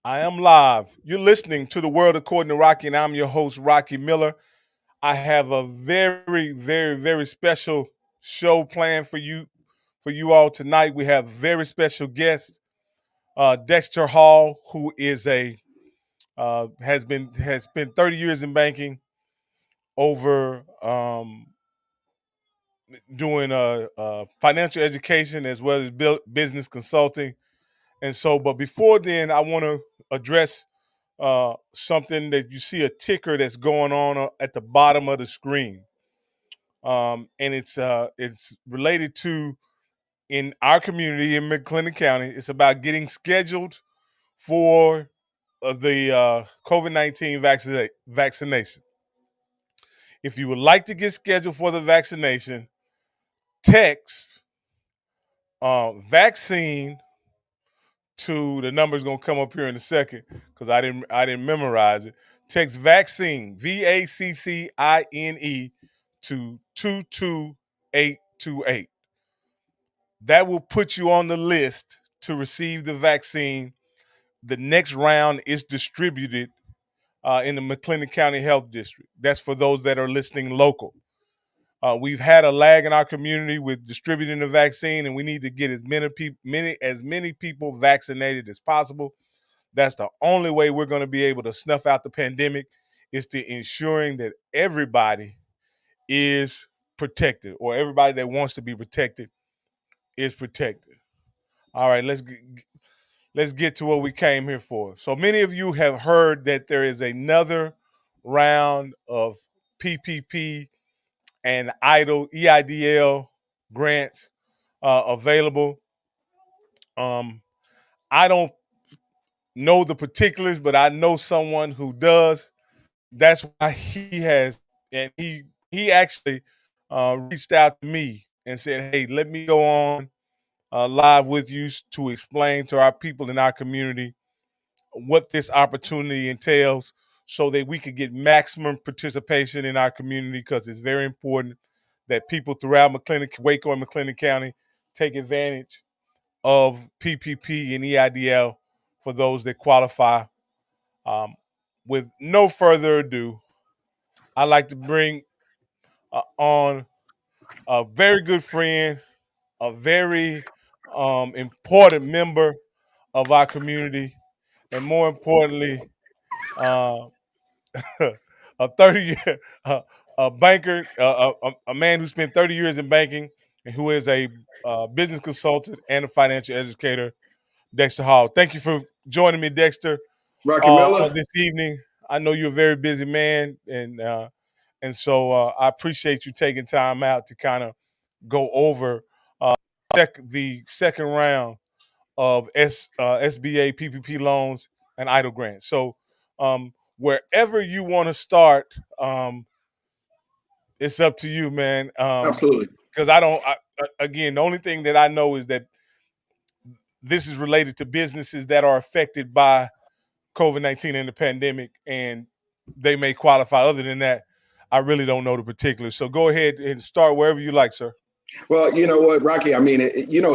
I am live. You're listening to The World According to Rocky, and I'm your host, Rocky Miller. I have a very, very, very special show planned for you all tonight. We have very special guest, Dexter Hall, who is a has spent 30 years in banking, over doing financial education as well as business consulting. And so, but before then, I want to address something that you see, a ticker that's going on at the bottom of the screen, and it's related to, in our community in McClennan County. It's about getting scheduled for the COVID-19 vaccination. If you would like to get scheduled for the vaccination, text vaccine to the number's gonna come up here in a second because I didn't memorize it. Text vaccine, VACCINE, to 22828. That will put you on the list to receive the vaccine. The next round is distributed in the McClennan County Health District. That's for those that are listening local. We've had a lag in our community with distributing the vaccine, and we need to get as many people vaccinated as possible. That's the only way we're going to be able to snuff out the pandemic, is to ensuring that everybody is protected, or everybody that wants to be protected is protected. All right, let's get to what we came here for. So many of you have heard that there is another round of PPP and EIDL grants available. I don't know the particulars, but I know someone who does. That's why he actually reached out to me and said, "Hey, let me go on live with you to explain to our people in our community what this opportunity entails, so that we could get maximum participation in our community, because it's very important that people throughout Waco and McClennan County take advantage of PPP and EIDL for those that qualify." Um, with no further ado, I'd like to bring on a very good friend, a very important member of our community, and more importantly, uh, a 30 year a banker, a man who spent 30 years in banking and who is a business consultant and a financial educator, Dexter Hall. Thank you for joining me, Dexter, Rocky Miller. this evening. I know you're a very busy man, and so I appreciate you taking time out to kind of go over the second round of SBA PPP loans and idle grants. So wherever you want to start, it's up to you, man. Absolutely. Because again, the only thing that I know is that this is related to businesses that are affected by COVID-19 and the pandemic, and they may qualify. Other than that, I really don't know the particulars. So go ahead and start wherever you like, sir. Well, you know what, Rocky? I mean,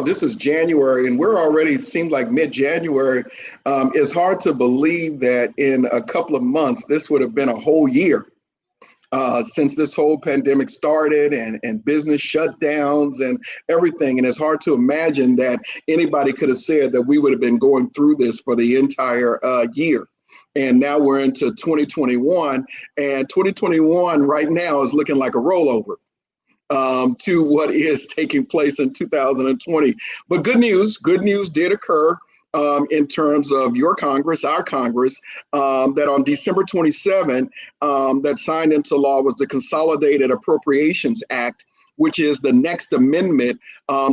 this is January, and we're already seemed like mid-January. It's hard to believe that in a couple of months, this would have been a whole year since this whole pandemic started, and business shutdowns and everything. And it's hard to imagine that anybody could have said that we would have been going through this for the entire year. And now we're into 2021, and 2021 right now is looking like a rollover to what is taking place in 2020. But good news did occur in terms of your Congress, our Congress, that on December 27, that signed into law was the Consolidated Appropriations Act, which is the next amendment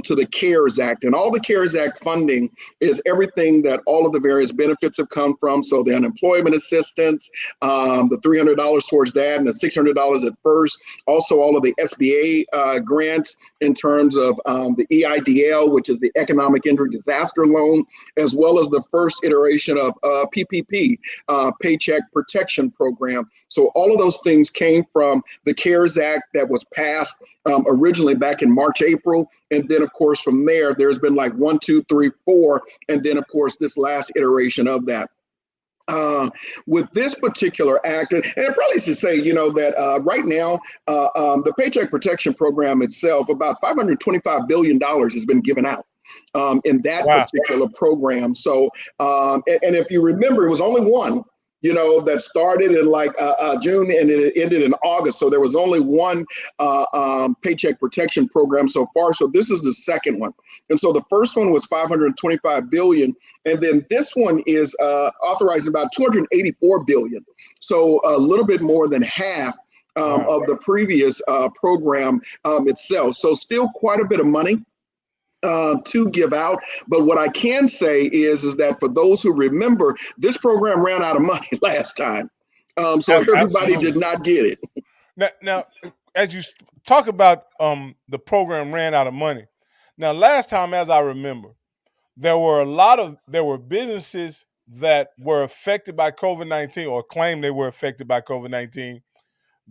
to the CARES Act. And all the CARES Act funding is everything that all of the various benefits have come from. So the unemployment assistance, the $300 towards that, and the $600 at first. Also, all of the SBA grants in terms of the EIDL, which is the Economic Injury Disaster Loan, as well as the first iteration of PPP, Paycheck Protection Program. So all of those things came from the CARES Act that was passed originally back in March, April. And then, of course, from there, there's been like 1, 2, 3, 4. And then, of course, this last iteration of that. With this particular act, and I probably should say, that right now, the Paycheck Protection Program itself, about $525 billion has been given out in that Wow. particular program. So, and if you remember, it was only one. That started in like June and it ended in August. So there was only one paycheck protection program so far. So this is the second one. And so the first one was 525 billion. And then this one is authorizing about 284 billion. So a little bit more than half Wow. of the previous program itself. So still quite a bit of money to give out. But what I can say is that for those who remember, this program ran out of money last time. So everybody Absolutely. did not get it. Now, as you talk about the program ran out of money. Now, last time, as I remember, there were businesses that were affected by COVID-19 or claimed they were affected by COVID-19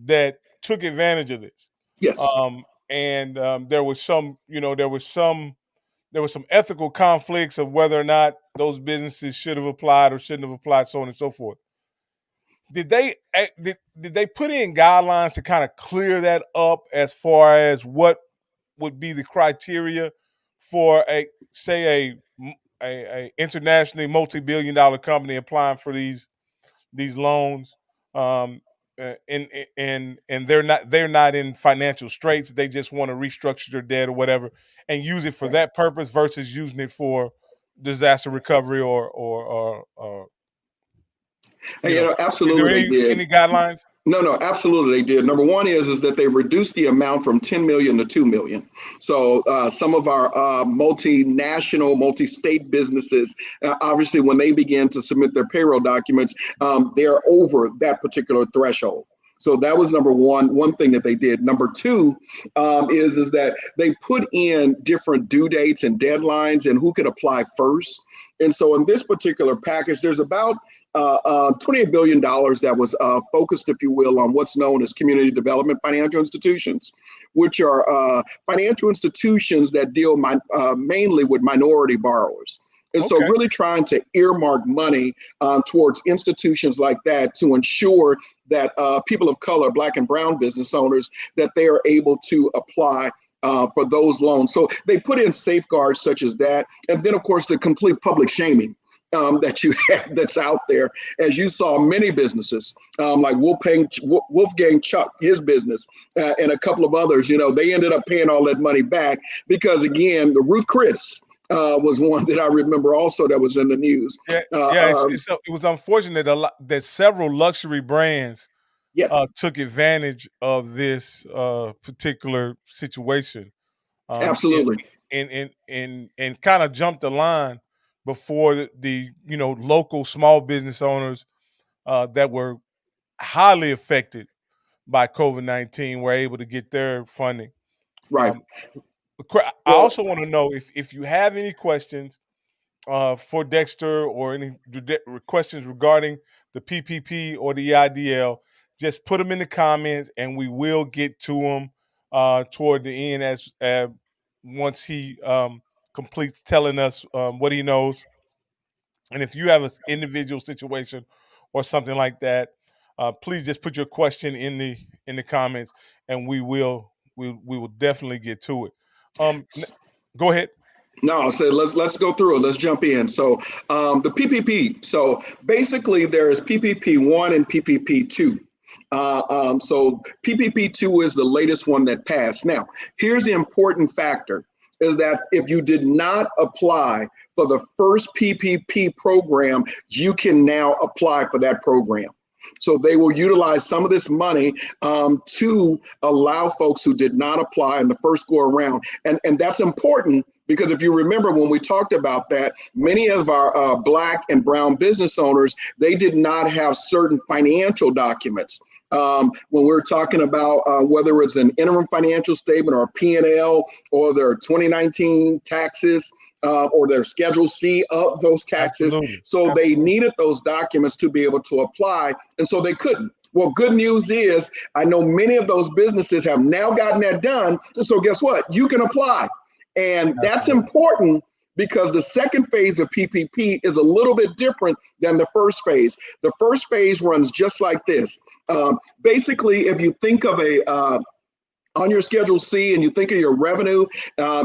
that took advantage of this. Yes. And there was some ethical conflicts of whether or not those businesses should have applied or shouldn't have applied, so on and so forth. Did they put in guidelines to kind of clear that up as far as what would be the criteria for a internationally multi-billion-dollar company applying for these loans, and they're not in financial straits. They just want to restructure their debt or whatever, and use it for Right. that purpose versus using it for disaster recovery or is there Absolutely they did. any guidelines? No, no, absolutely they did. Number one is that they reduced the amount from 10 million to 2 million. So some of our multinational, multi-state businesses, obviously, when they begin to submit their payroll documents, they're over that particular threshold. So that was number one thing that they did. Number two is that they put in different due dates and deadlines and who could apply first. And so in this particular package, there's about $28 billion that was focused, if you will, on what's known as community development financial institutions, which are financial institutions that deal mainly with minority borrowers. And so Okay. really trying to earmark money towards institutions like that to ensure that people of color, Black and brown business owners, that they are able to apply for those loans. So they put in safeguards such as that. And then, of course, the complete public shaming that you have that's out there. As you saw, many businesses like Wolfgang Chuck, his business, and a couple of others, they ended up paying all that money back because, again, the Ruth Chris was one that I remember also that was in the news. Yeah, yeah. It was unfortunate that several luxury brands Yeah, took advantage of this particular situation, um, and absolutely. and kind of jumped the line before the local small business owners that were highly affected by COVID-19 were able to get their funding. Right. Um, I Well, also want to know if you have any questions for Dexter or any questions regarding the PPP or the EIDL, just put them in the comments and we will get to them toward the end as once he completes telling us what he knows. And if you have an individual situation or something like that, please just put your question in the comments, and we will definitely get to it. Go ahead. no, so let's go through it. Let's jump in. So the PPP. So basically, there is PPP one and PPP two. So PPP two is the latest one that passed. Now, here's the important factor: is that if you did not apply for the first PPP program, you can now apply for that program. So they will utilize some of this money to allow folks who did not apply in the first go around. And that's important because if you remember when we talked about that, many of our Black and brown business owners, they did not have certain financial documents. When we're talking about whether it's an interim financial statement or a P&L or their 2019 taxes, or their Schedule C of those taxes. Absolutely. So they Absolutely. needed those documents to be able to apply, and so they couldn't. Well, good news is I know many of those businesses have now gotten that done. And so guess what? You can apply. And that's Absolutely. important because the second phase of PPP is a little bit different than the first phase. The first phase runs just like this. Basically, if you think of on your Schedule C and you think of your revenue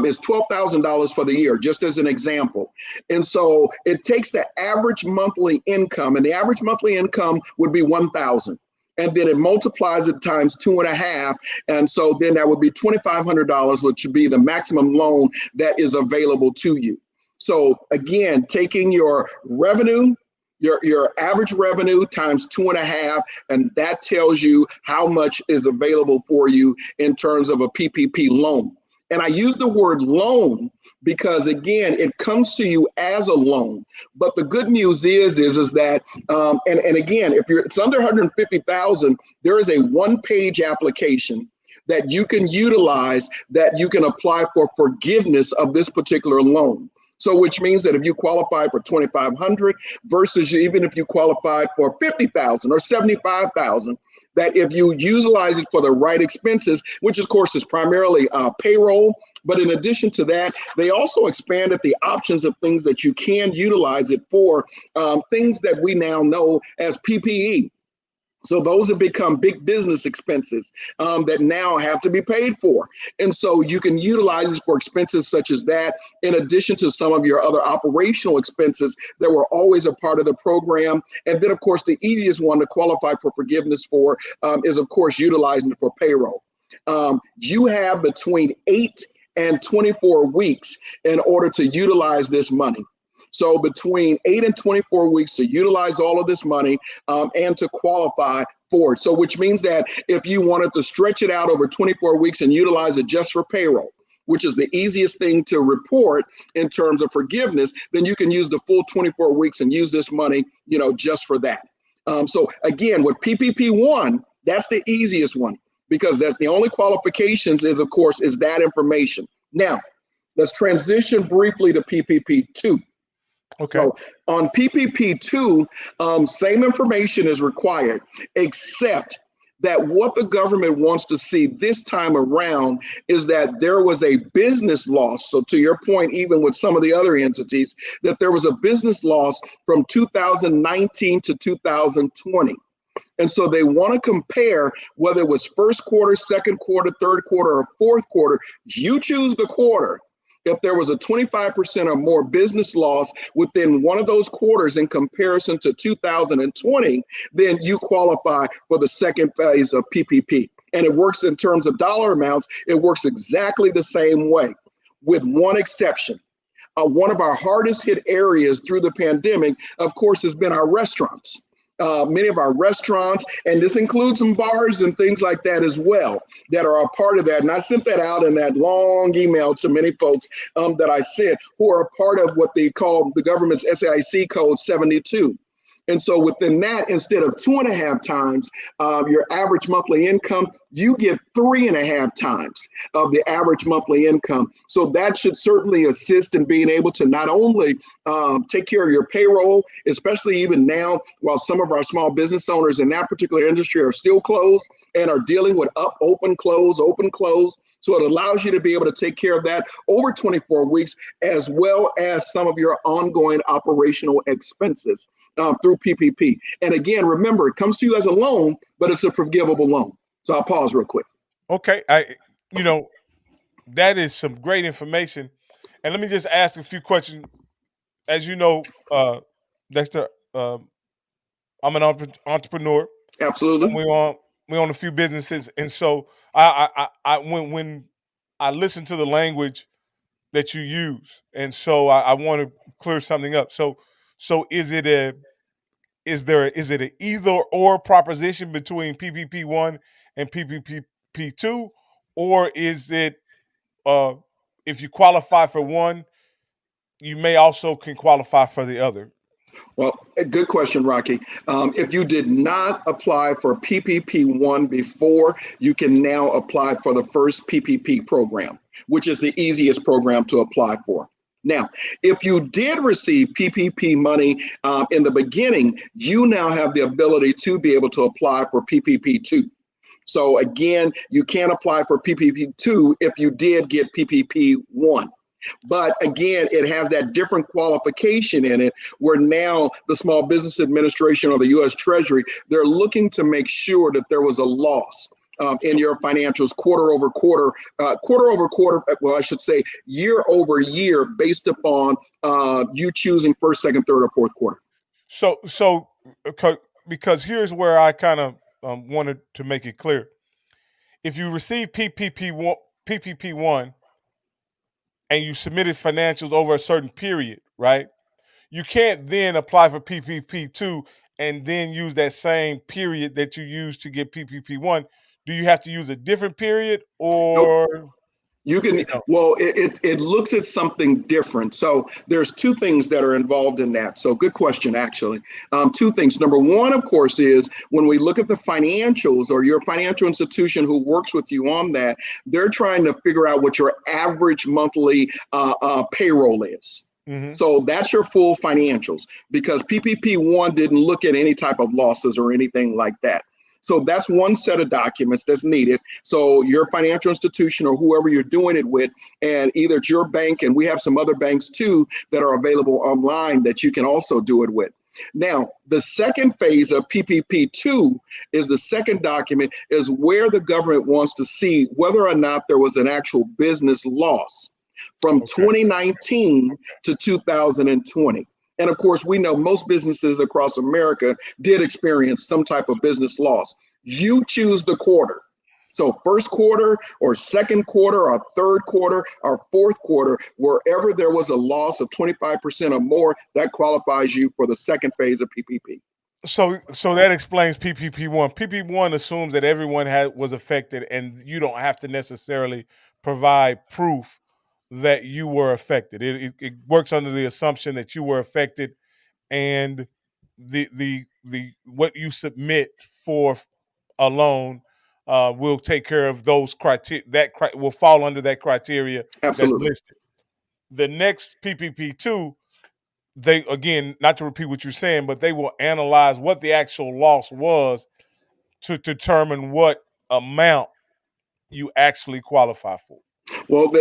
is $12,000 for the year, just as an example. And so it takes the average monthly income, and the average monthly income would be 1,000. And then it multiplies it times 2.5. And so then that would be $2,500, which would be the maximum loan that is available to you. So again, taking your revenue, your average revenue times 2.5, and that tells you how much is available for you in terms of a PPP loan. And I use the word loan because, again, it comes to you as a loan. But the good news is that, and again, if it's under 150,000, there is a one-page application that you can utilize that you can apply for forgiveness of this particular loan. So which means that if you qualify for 2,500 versus even if you qualified for 50,000 or 75,000, that if you utilize it for the right expenses, which of course is primarily payroll, but in addition to that, they also expanded the options of things that you can utilize it for, things that we now know as PPE. So those have become big business expenses that now have to be paid for. And so you can utilize it for expenses such as that, in addition to some of your other operational expenses that were always a part of the program. And then, of course, the easiest one to qualify for forgiveness for is, of course, utilizing it for payroll. You have between 8 and 24 weeks in order to utilize this money. So between 8 and 24 weeks to utilize all of this money and to qualify for it. So which means that if you wanted to stretch it out over 24 weeks and utilize it just for payroll, which is the easiest thing to report in terms of forgiveness, then you can use the full 24 weeks and use this money, just for that. So again, with PPP1, that's the easiest one because that's the only qualifications is, of course, is that information. Now, let's transition briefly to PPP2. Okay. So on PPP2, same information is required, except that what the government wants to see this time around is that there was a business loss. So to your point, even with some of the other entities, that there was a business loss from 2019 to 2020. And so they want to compare whether it was first quarter, second quarter, third quarter, or fourth quarter. You choose the quarter. If there was a 25% or more business loss within one of those quarters in comparison to 2020, then you qualify for the second phase of PPP. And it works in terms of dollar amounts. It works exactly the same way, with one exception. One of our hardest hit areas through the pandemic, of course, has been our restaurants. Many of our restaurants, and this includes some bars and things like that as well, that are a part of that. And I sent that out in that long email to many folks that I sent who are a part of what they call the government's SAIC code 72. And so within that, instead of 2.5 times your average monthly income, you get 3.5 times of the average monthly income. So that should certainly assist in being able to not only take care of your payroll, especially even now while some of our small business owners in that particular industry are still closed and are dealing with open, close, open, close. So it allows you to be able to take care of that over 24 weeks, as well as some of your ongoing operational expenses through PPP. And again, remember, it comes to you as a loan, but it's a forgivable loan. So I'll pause real quick. Okay. That is some great information. And let me just ask a few questions. As you know, Dexter, I'm an entrepreneur. Absolutely. We own a few businesses, and so when I listen to the language that you use, and so I want to clear something up. So is it an either or proposition between PPP1 and PPP2, or is it if you qualify for one, you may also can qualify for the other? Well, a good question, Rocky. If you did not apply for PPP1 before, you can now apply for the first PPP program, which is the easiest program to apply for. Now, if you did receive PPP money in the beginning, you now have the ability to be able to apply for PPP2. So again, you can't apply for PPP2 if you did get PPP1. But again, it has that different qualification in it where now the Small Business Administration or the U.S. Treasury, they're looking to make sure that there was a loss in your financials quarter over quarter, well, I should say year over year based upon you choosing first, second, third, or fourth quarter. So because here's where I kind of wanted to make it clear. If you receive PPP1 and you submitted financials over a certain period, right? You can't then apply for PPP2 and then use that same period that you used to get PPP1. Do you have to use a different period Nope. or You can, you know? well, it looks at something different. So there's two things that are involved in that. So good question, actually. Two things. Number one, of course, is when we look at the financials or your financial institution who works with you on that, they're trying to figure out what your average monthly payroll is. Mm-hmm. So that's your full financials because PPP1 didn't look at any type of losses or anything like that. So that's one set of documents that's needed. So your financial institution or whoever you're doing it with, and either it's your bank, and we have some other banks too that are available online that you can also do it with. Now, the second phase of PPP2 is the second document is where the government wants to see whether or not there was an actual business loss from Okay. 2019 to 2020. And of course, we know most businesses across America did experience some type of business loss. You choose the quarter. So first quarter or second quarter or third quarter or fourth quarter, wherever there was a loss of 25% or more, that qualifies you for the second phase of PPP. So that explains PPP1. PPP1 assumes that everyone was affected, and you don't have to necessarily provide proof that you were affected. It works under the assumption that you were affected, and the what you submit for a loan will take care of those criteria. Will fall under that criteria that's Absolutely. listed. The next PPP2, they again, not to repeat what you're saying, but they will analyze what the actual loss was to determine what amount you actually qualify for. Well,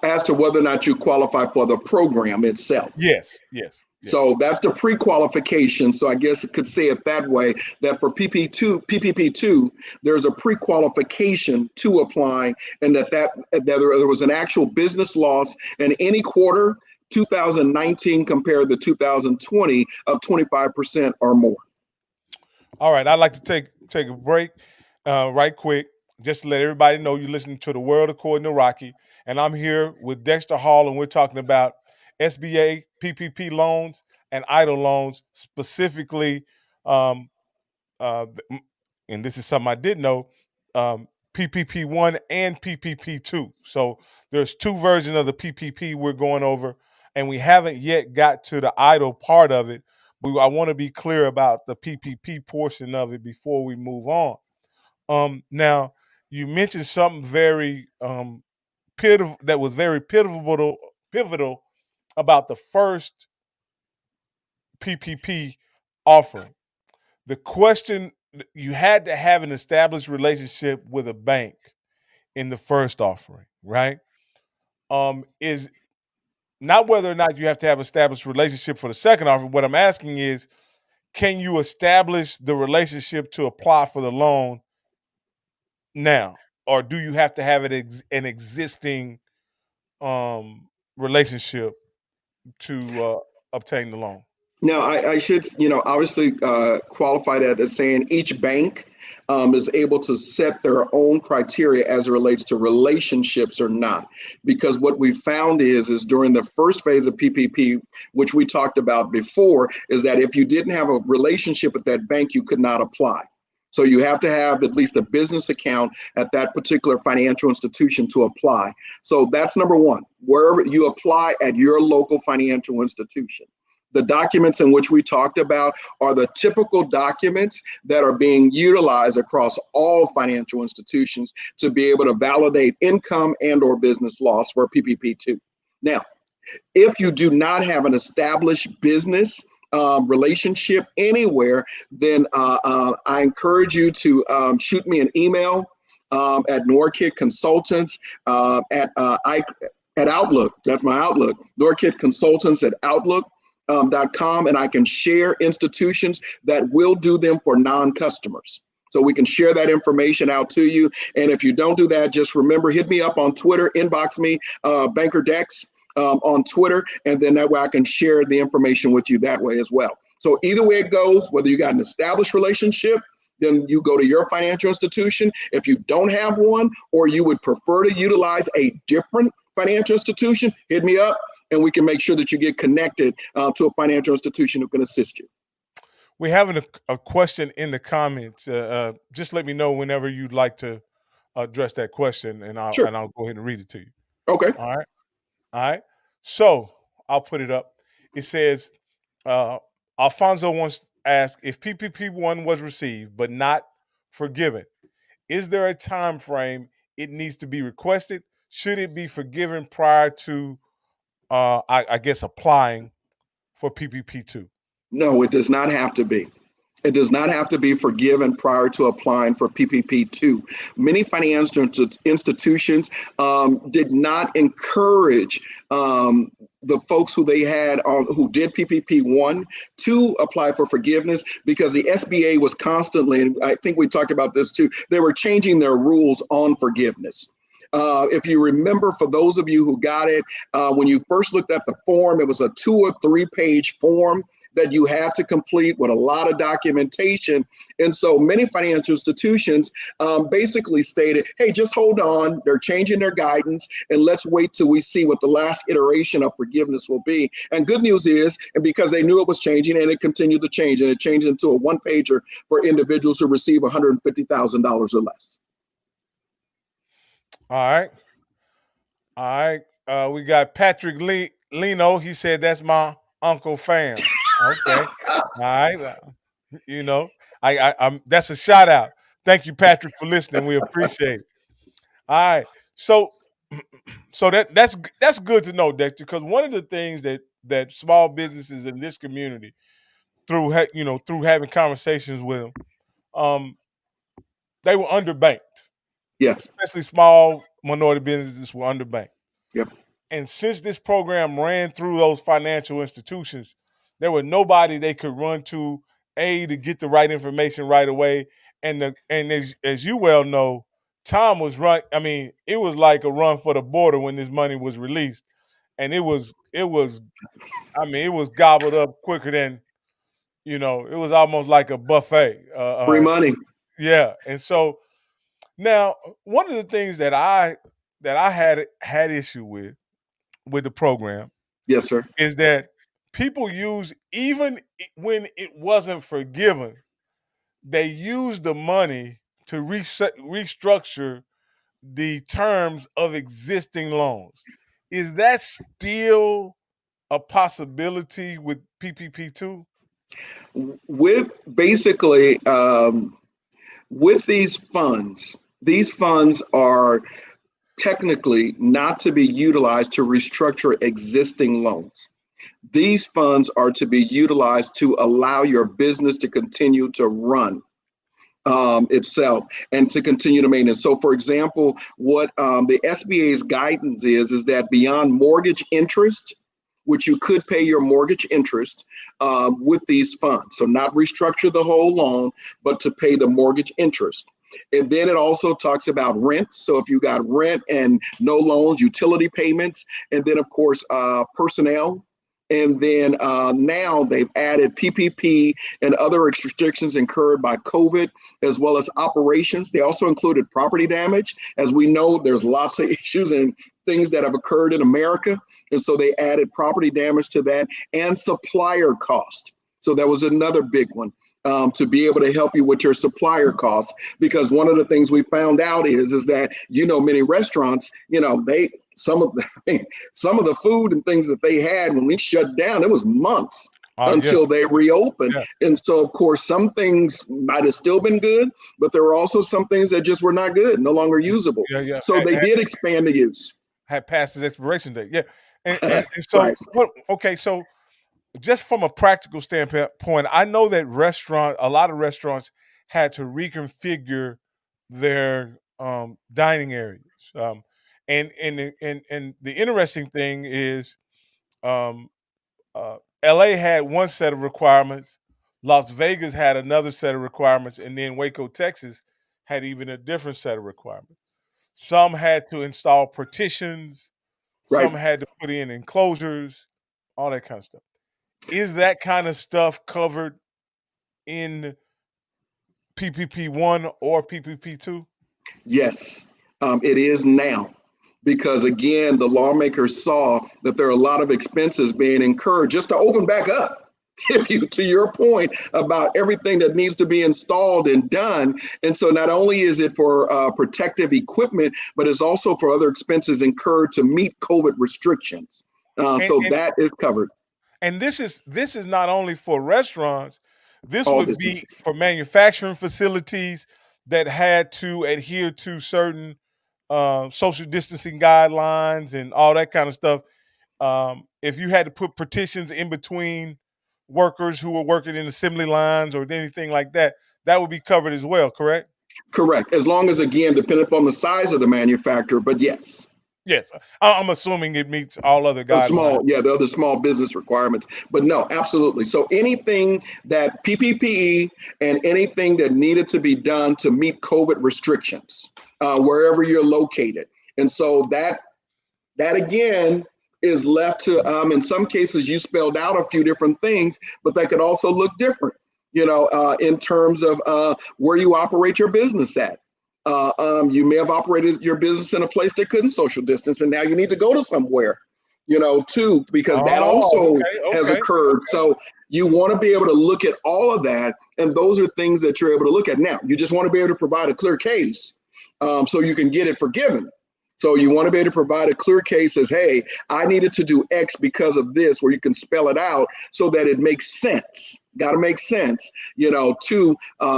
as to whether or not you qualify for the program itself. Yes, yes, yes. So that's the pre-qualification. So I guess it could say it that way, that for PPP2, there's a pre-qualification to apply, and that there was an actual business loss in any quarter, 2019 compared to 2020 of 25% or more. All right, I'd like to take a break right quick, just to let everybody know you're listening to The World According to Rocky, and I'm here with Dexter Hall, and we're talking about SBA PPP loans and EIDL loans, specifically, um, uh, and this is something I did know, PPP1 and PPP2. So there's two versions of the PPP we're going over, and we haven't yet got to the EIDL part of it. But I want to be clear about the PPP portion of it before we move on. Now, you mentioned something very pivotal that was very pivotal about the first PPP offering. The question, you had to have an established relationship with a bank in the first offering, right? Is not whether or not you have to have established relationship for the second offering. What I'm asking is, can you establish the relationship to apply for the loan now, or do you have to have an existing relationship to obtain the loan? Now, I should, obviously qualify that as saying each bank is able to set their own criteria as it relates to relationships or not. Because what we found is during the first phase of PPP, which we talked about before, is that if you didn't have a relationship with that bank, you could not apply. So you have to have at least a business account at that particular financial institution to apply. So that's number one, wherever you apply at your local financial institution. The documents in which we talked about are the typical documents that are being utilized across all financial institutions to be able to validate income and or business loss for PPP2. Now, if you do not have an established business relationship anywhere, then I encourage you to shoot me an email at Norkit Consultants at At Outlook. That's my Outlook. Norkit Consultants at Outlook.com, and I can share institutions that will do them for non-customers. So we can share that information out to you. And if you don't do that, just remember, hit me up on Twitter, inbox me, Banker Dex on Twitter, and then that way I can share the information with you that way as well. So either way it goes, whether you got an established relationship, then you go to your financial institution. If you don't have one, or you would prefer to utilize a different financial institution, hit me up and we can make sure that you get connected to a financial institution who can assist you. We're having a question in the comments. Just let me know whenever you'd like to address that question, and Sure. I'll go ahead and read it to you. Okay. All right. All right. So I'll put it up. It says, Alfonso wants to ask if PPP-1 was received but not forgiven. Is there a time frame it needs to be requested? Should it be forgiven prior to, I guess, applying for PPP-2? No, it does not have to be. It does not have to be forgiven prior to applying for PPP2. Many financial institutions did not encourage the folks who they had on who did PPP1 to apply for forgiveness because the SBA was constantly, and I think we talked about this too, they were changing their rules on forgiveness. If you remember, for those of you who got it, when you first looked at the form, it was a 2 or 3 page form that you had to complete with a lot of documentation. And so many financial institutions basically stated, hey, just hold on. They're changing their guidance and let's wait till we see what the last iteration of forgiveness will be. And good news is, and because they knew it was changing and it continued to change, and it changed into a one pager for individuals who receive $150,000 or less. All right. All right. We got Patrick Lino. He said, that's my Uncle Fam. Okay. All right. You know, I'm that's a shout out. Thank you, Patrick, for listening. We appreciate it. All right. So that's good to know, Dexter, because one of the things that small businesses in this community through having conversations with them, they were underbanked, Yeah. especially small minority businesses were underbanked. Yep. And since this program ran through those financial institutions, there was nobody they could run to to get the right information right away. And as you well know, time was run. I mean, it was like a run for the border when this money was released, and it was. I mean, it was gobbled up quicker than it was almost like a buffet. Free money. Yeah, and so now one of the things that I had issue with the program Yes, sir. is that people use even when it wasn't forgiven, they used the money to restructure the terms of existing loans. Is that still a possibility with PPP2? With basically with these funds are technically not to be utilized to restructure existing loans. These funds are to be utilized to allow your business to continue to run itself and to continue to maintain. So, for example, what the SBA's guidance is that beyond mortgage interest, which you could pay your mortgage interest with these funds. So not restructure the whole loan, but to pay the mortgage interest. And then it also talks about rent. So if you got rent and no loans, utility payments, and then of course personnel. And then now they've added PPP and other restrictions incurred by COVID, as well as operations. They also included property damage. As we know, there's lots of issues and things that have occurred in America. And so they added property damage to that and supplier cost. So that was another big one. To be able to help you with your supplier costs, because one of the things we found out is that many restaurants, they some of the food and things that they had when we shut down, it was months Yeah, until they reopened. yeah, And so, of course, some things might have still been good, but there were also some things that just were not good, no longer usable. yeah. So they did expand the use. Had passed its expiration date. Yeah, and so Right. what? Okay, so just from a practical standpoint, I know that a lot of restaurants had to reconfigure their dining areas, And the interesting thing is, um, LA had one set of requirements, Las Vegas had another set of requirements, and then Waco, Texas had even a different set of requirements. Some had to install partitions, some Right. had to put in enclosures, all that kind of stuff. Is that kind of stuff covered in PPP 1 or PPP 2? Yes, it is now. Because again, the lawmakers saw that there are a lot of expenses being incurred just to open back up. If you, to your point about everything that needs to be installed and done. And so not only is it for protective equipment, but it's also for other expenses incurred to meet COVID restrictions. And, So and that is covered, and this is not only for restaurants. This all would be businesses. for manufacturing facilities that had to adhere to certain social distancing guidelines and all that kind of stuff. If you had to put partitions in between workers who were working in assembly lines or anything like that, that would be covered as well, correct? Correct. As long as, again, depending upon the size of the manufacturer, but yes. Yes. I'm assuming it meets all other A guidelines. small, yeah, the other small business requirements. But no, absolutely. So anything that PPPE and anything that needed to be done to meet COVID restrictions, wherever you're located. And so that again is left to, in some cases, you spelled out a few different things, but that could also look different, in terms of where you operate your business at. You may have operated your business in a place that couldn't social distance, and now you need to go to somewhere, too, because that Oh, also okay, has okay. occurred. So you want to be able to look at all of that, and those are things that you're able to look at. Now, you just want to be able to provide a clear case, so you can get it forgiven. So you want to be able to provide a clear case as, hey, I needed to do X because of this, where you can spell it out so that it makes sense. Got to make sense, to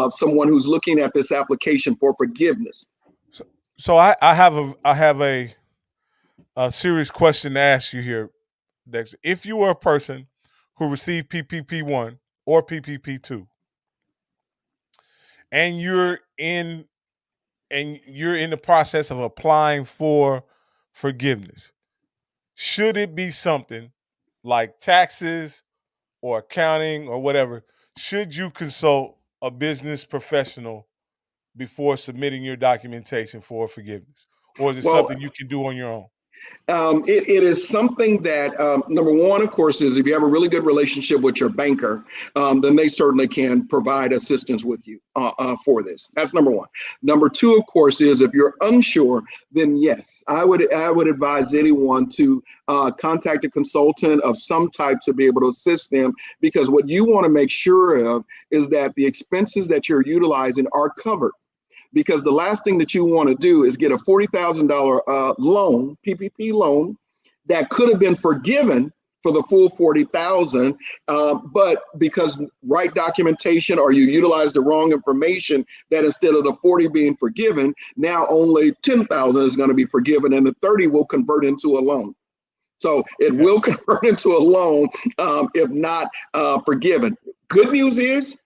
someone who's looking at this application for forgiveness. So, so I have a serious question to ask you here, Dexter. If you were a person who received PPP 1 or PPP 2, and you're in the process of applying for forgiveness, should it be something like taxes or accounting or whatever? Should you consult a business professional before submitting your documentation for forgiveness, or is it Well, something you can do on your own? it is something that, number one, of course, is if you have a really good relationship with your banker, then they certainly can provide assistance with you for this. That's number one. Number two, of course, is if you're unsure, then yes, I would advise anyone to contact a consultant of some type to be able to assist them, because what you want to make sure of is that the expenses that you're utilizing are covered, because the last thing that you want to do is get a $40,000 loan, PPP loan, that could have been forgiven for the full 40,000, but because right documentation or you utilized the wrong information, that instead of the 40 being forgiven, now only 10,000 is going to be forgiven, and the 30 will convert into a loan. So it Okay. will convert into a loan, if not forgiven. Good news is,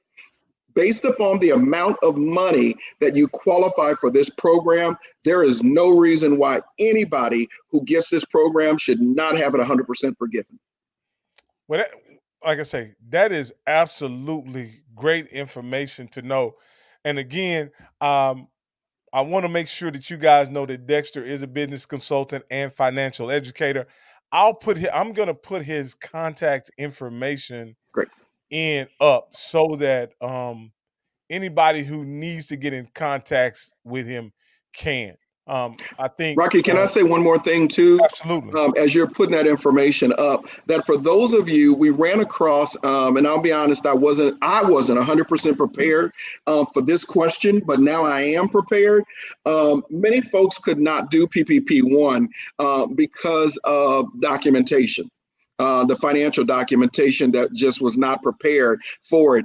based upon the amount of money that you qualify for this program, there is no reason why anybody who gets this program should not have it 100% forgiven. Well, like I say, that is absolutely great information to know. And again, um, I want to make sure that you guys know that Dexter is a business consultant and financial educator. I'm going to put his contact information Great. in up so that anybody who needs to get in contact with him can. I think Rocky, can I say one more thing too? absolutely. As you're putting that information up, that for those of you, we ran across, and I'll be honest, I wasn't 100% prepared for this question, but now I am prepared. Many folks could not do PPP 1 because of documentation. The financial documentation that just was not prepared for it.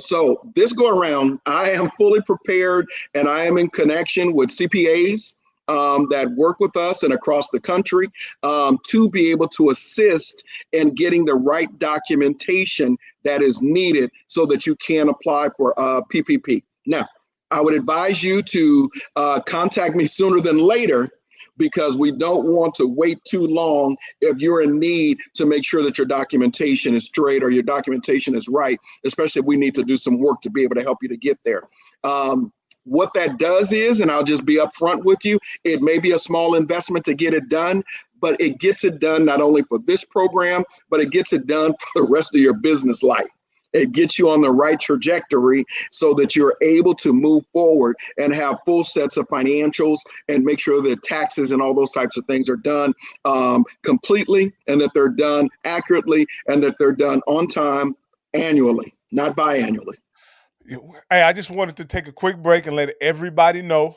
So this go around, I am fully prepared, and I am in connection with CPAs that work with us and across the country, to be able to assist in getting the right documentation that is needed so that you can apply for PPP. Now, I would advise you to contact me sooner than later, because we don't want to wait too long if you're in need to make sure that your documentation is straight or your documentation is right, especially if we need to do some work to be able to help you to get there. What that does is, and I'll just be upfront with you, it may be a small investment to get it done, but it gets it done not only for this program, but it gets it done for the rest of your business life. It gets you on the right trajectory so that you're able to move forward and have full sets of financials and make sure that taxes and all those types of things are done completely, and that they're done accurately, and that they're done on time annually, not biannually. Hey, I just wanted to take a quick break and let everybody know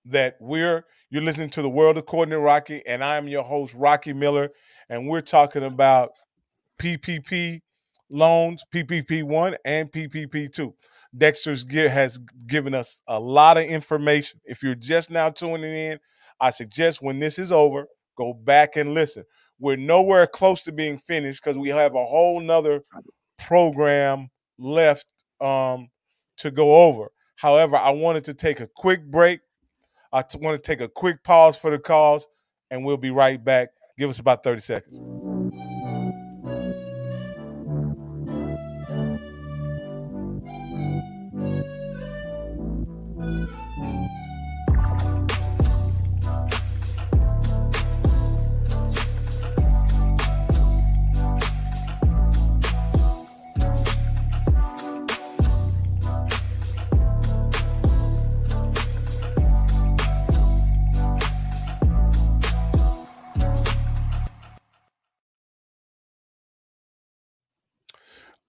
that you're listening to the World According to Rocky, and I am your host, Rocky Miller, and we're talking about PPP loans, PPP 1 and PPP 2. Has given us a lot of information. If you're just now tuning in, I suggest when this is over, go back and listen. We're nowhere close to being finished because we have a whole nother program left to go over. However, I wanted to take a quick break. Want to take a quick pause for the cause, and we'll be right back. Give us about 30 seconds.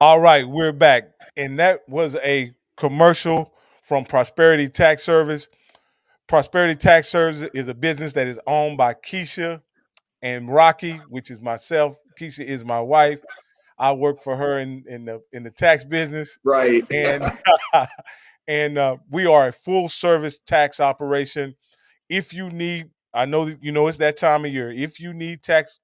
All right, we're back. And that was a commercial from Prosperity Tax Service. Prosperity Tax Service is a business that is owned by Keisha and Rocky, which is myself. Keisha is my wife. I work for her in the tax business, Right. and and we are a full service tax operation. If you need, I know that you know it's that time of year. If you need tax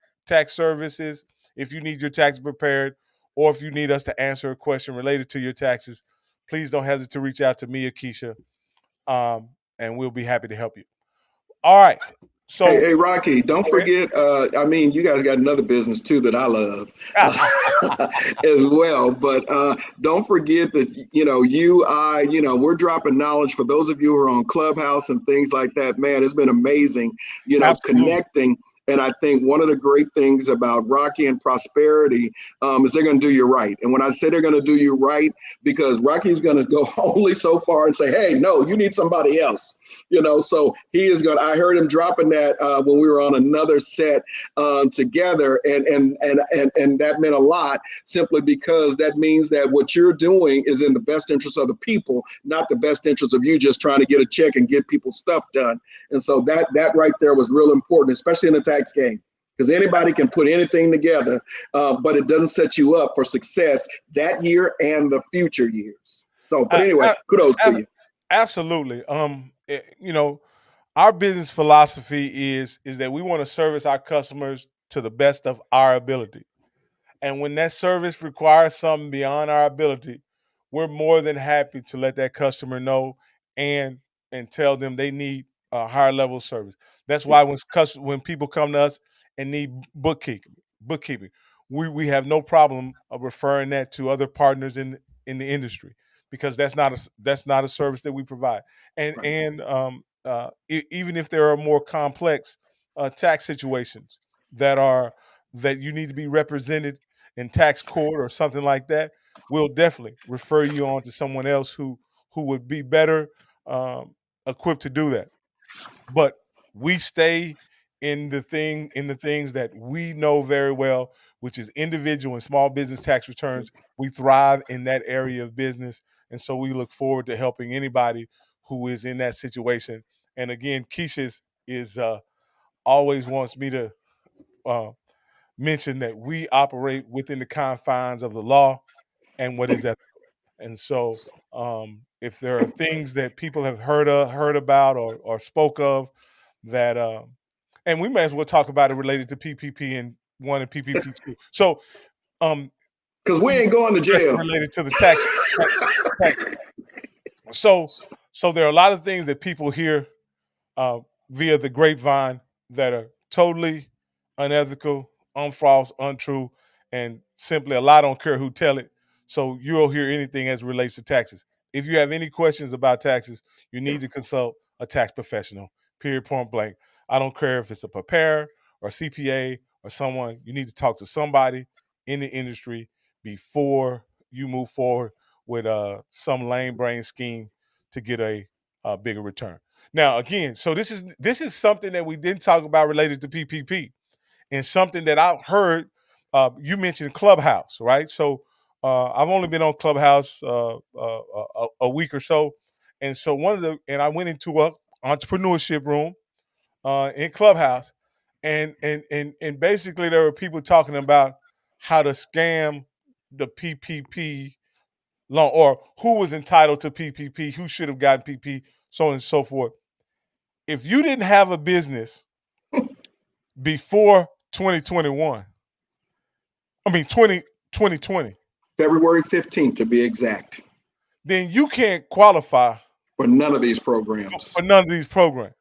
services, if you need your tax prepared, or if you need us to answer a question related to your taxes, please don't hesitate to reach out to me or Keisha, and we'll be happy to help you. All right. Hey, So hey, Rocky, don't go forget. I mean, you guys got another business too that I love as well. But don't forget that we're dropping knowledge for those of you who are on Clubhouse and things like that. Man, it's been amazing. Absolutely. Connecting. And I think one of the great things about Rocky and Prosperity is they're going to do you right. And when I say they're going to do you right, because Rocky's going to go only so far and say, "Hey, no, you need somebody else." So he is going. I heard him dropping that when we were on another set together, and that meant a lot, simply because that means that what you're doing is in the best interest of the people, not the best interest of you just trying to get a check and get people's stuff done. And so that right there was real important, especially in the tax game. Because anybody can put anything together, but it doesn't set you up for success that year and the future years. So, but A- anyway, a- kudos to a- you. Absolutely. Our business philosophy is that we want to service our customers to the best of our ability. And when that service requires something beyond our ability, we're more than happy to let that customer know and tell them they need a higher level of service. That's why when people come to us and need bookkeeping, we have no problem of referring that to other partners in the industry, because that's not a service that we provide. And Right. even if there are more complex tax situations that you need to be represented in tax court or something like that, we'll definitely refer you on to someone else who would be better um, equipped to do that. But we stay in the things that we know very well, which is individual and small business tax returns. We thrive in that area of business, and so we look forward to helping anybody who is in that situation. And again, Keisha is always wants me to uh, mention that we operate within the confines of the law and what is ethical. And so, if there are things that people have heard about or spoke of that, and we may as well talk about it related to PPP and one and PPP two. So, um, Because we we ain't going to just jail. related to the tax. So, so there are a lot of things that people hear uh, via the grapevine that are totally unethical, unfalse, untrue, and simply a lie. Don't care who tell it. So you'll hear anything as it relates to taxes. If you have any questions about taxes, you need to consult a tax professional. Period. Point blank. I don't care if it's a preparer or CPA or someone. You need to talk to somebody in the industry before you move forward with some lame brain scheme to get a bigger return. Now, again, so this is something that we didn't talk about related to PPP, and something that I heard. You mentioned Clubhouse, right? So I've only been on Clubhouse a week or so, and so I went into a entrepreneurship room in Clubhouse, and basically there were people talking about how to scam the PPP loan, or who was entitled to PPP, who should have gotten PPP, so on and so forth. If you didn't have a business before 2021, I mean 2020, February 15th to be exact, then you can't qualify for none of these for, programs. for none of these programs.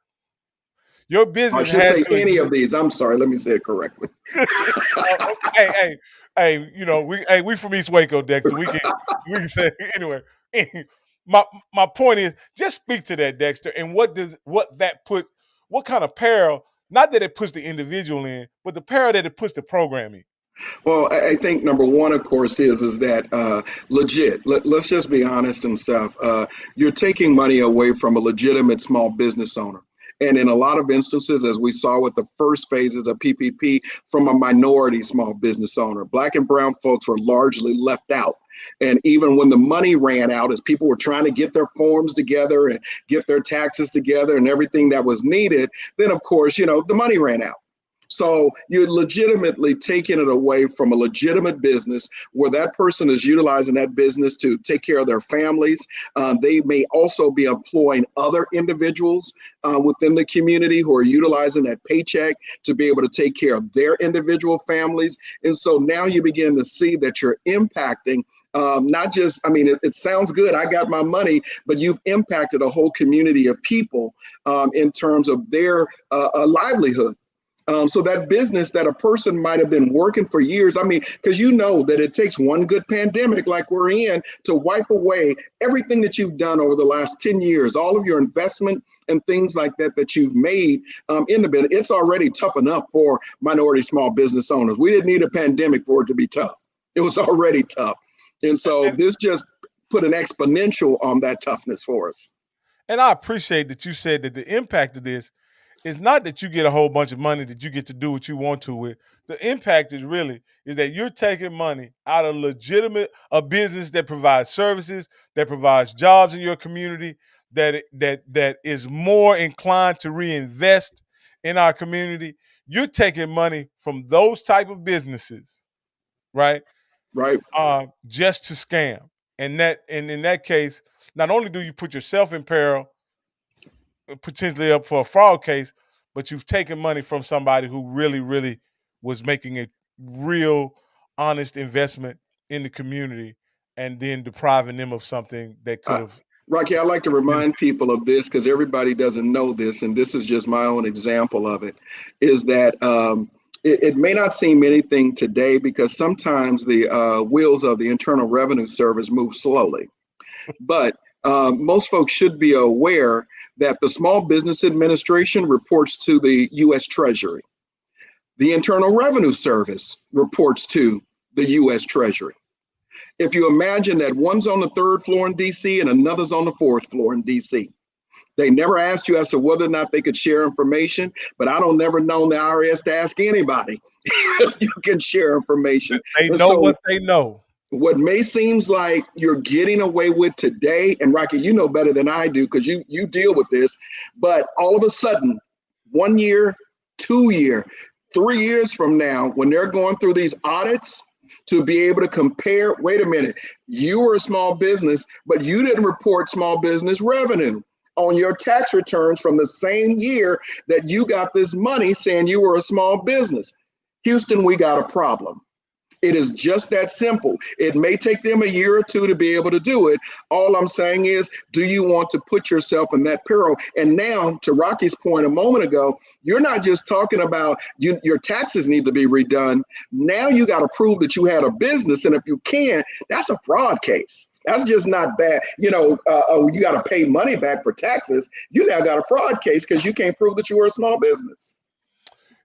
Your I business should had say to any exist. of these. I'm sorry, let me say it correctly. Hey, we from East Waco, Dexter. We can say anyway. My point is, just speak to that, Dexter, and what kind of peril? Not that it puts the individual in, but the peril that it puts the program in. Well, I think number one, of course, is that legit. Let's just be honest and stuff. You're taking money away from a legitimate small business owner. And in a lot of instances, as we saw with the first phases of PPP, from a minority small business owner, Black and brown folks were largely left out. And even when the money ran out, as people were trying to get their forms together and get their taxes together and everything that was needed, then of course, the money ran out. So you're legitimately taking it away from a legitimate business where that person is utilizing that business to take care of their families. They may also be employing other individuals within the community who are utilizing that paycheck to be able to take care of their individual families. And so now you begin to see that you're impacting not just, I mean, it sounds good. I got my money, but you've impacted a whole community of people in terms of their livelihood. So that business that a person might have been working for years, I mean, because that it takes one good pandemic like we're in to wipe away everything that you've done over the last 10 years, all of your investment and things like that you've made in the business. It's already tough enough for minority small business owners. We didn't need a pandemic for it to be tough. It was already tough. And so And, this just put an exponential on that toughness for us. and I appreciate that you said that the impact of this is not that you get a whole bunch of money that you get to do what you want to with. The impact is that you're taking money out of a business that provides services, that provides jobs in your community, that is more inclined to reinvest in our community. You're taking money from those type of businesses, right? Right. Just to scam. And in that case, not only do you put yourself in peril, potentially up for a fraud case, but you've taken money from somebody who really, really was making a real honest investment in the community, and then depriving them of something that could Uh, have Rocky, I like to been. remind people of this because everybody doesn't know this, and this is just my own example of it. Is that it may not seem anything today because sometimes the wheels of the Internal Revenue Service move slowly, but most folks should be aware that the Small Business Administration reports to the U.S. Treasury. The Internal Revenue Service reports to the U.S. Treasury. If you imagine that one's on the third floor in DC and another's on the fourth floor in DC, they never asked you as to whether or not they could share information, but I don't never known the IRS to ask anybody if you can share information. They And know so what they know. what may seems like you're getting away with today, and Rocky, you know better than I do because you deal with this, but all of a sudden, 1 year, 2 year, 3 years from now, when they're going through these audits, to be able to compare, wait a minute, you were a small business, but you didn't report small business revenue on your tax returns from the same year that you got this money saying you were a small business. Houston, we got a problem. It is just that simple. It may take them a year or two to be able to do it. All I'm saying is, do you want to put yourself in that peril? And now, to Rocky's point a moment ago, you're not just talking about your taxes need to be redone. Now you got to prove that you had a business. And if you can, that's a fraud case. That's just not bad. You got to pay money back for taxes. You now got a fraud case because you can't prove that you were a small business.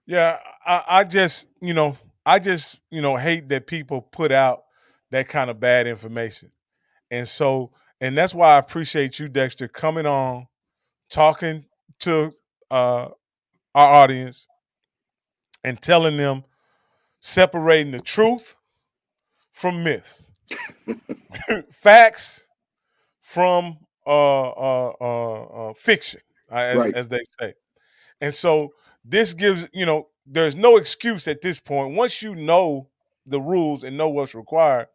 Yeah, I just hate that people put out that kind of bad information. And so, and that's why I appreciate you, Dexter, coming on, talking to our audience and telling them, separating the truth from myths, facts from fiction, as Right. as they say. And so this gives, there's no excuse at this point. Once you know the rules and know what's required,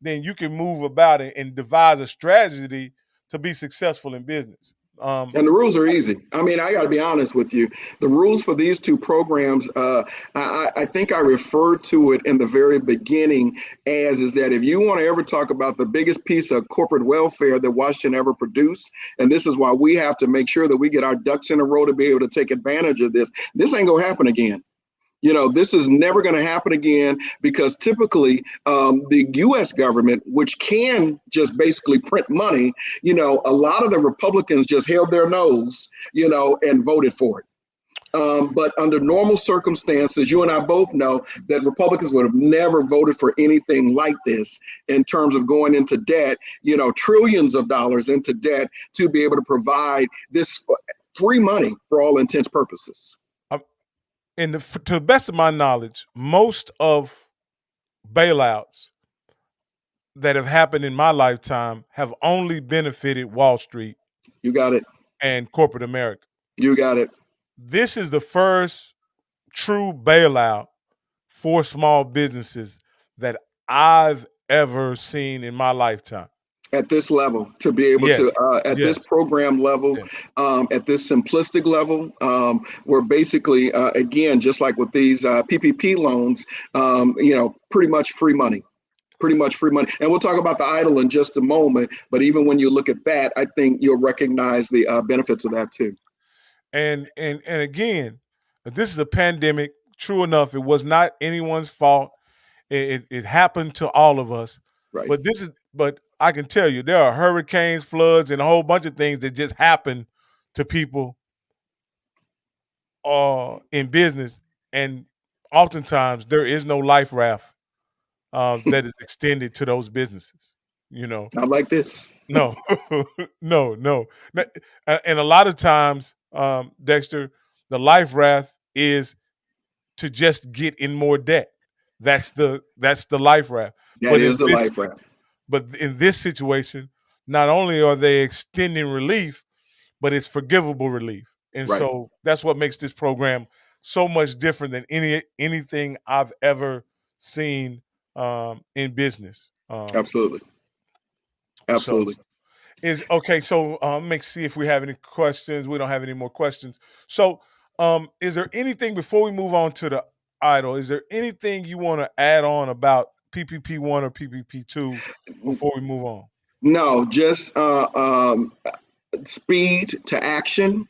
then you can move about it and devise a strategy to be successful in business. Um, And the rules are easy. I mean, I got to be honest with you. The rules for these two programs, I think I referred to it in the very beginning as is that if you want to ever talk about the biggest piece of corporate welfare that Washington ever produced, and this is why we have to make sure that we get our ducks in a row to be able to take advantage of this. This ain't gonna happen again. This is never going to happen again because typically the U.S. government, which can just basically print money, a lot of the Republicans just held their nose, and voted for it. But under normal circumstances, you and I both know that Republicans would have never voted for anything like this in terms of going into debt, trillions of dollars into debt to be able to provide this free money for all intents purposes. I- to the best of my knowledge, most of bailouts that have happened in my lifetime have only benefited Wall Street You got it. and corporate America. You got it. This is the first true bailout for small businesses that I've ever seen in my lifetime. At this level, to be able Yes, to at this yes, program level, yes. at this simplistic level, where basically again, just like with these PPP loans, pretty much free money, pretty much free money. And we'll talk about the idle in just a moment, but even when you look at that, I think you'll recognize the benefits of that too. And again, this is a pandemic. True enough, it was not anyone's fault. It happened to all of us. Right. But I can tell you, there are hurricanes, floods, and a whole bunch of things that just happen to people in business, and oftentimes there is no life raft that is extended to those businesses. You know, Not like this. no, no. And a lot of times, Dexter, the life raft is to just get in more debt. That's the life raft. That But is in the this life raft. but in this situation, not only are they extending relief, but it's forgivable relief. And Right. so that's what makes this program so much different than anything I've ever seen in business. Absolutely. So Absolutely. is okay. So let's see if we have any questions. We don't have any more questions. So is there anything before we move on to the idol? Is there anything you want to add on about PPP one or PPP two before we move on? No, just speed to action.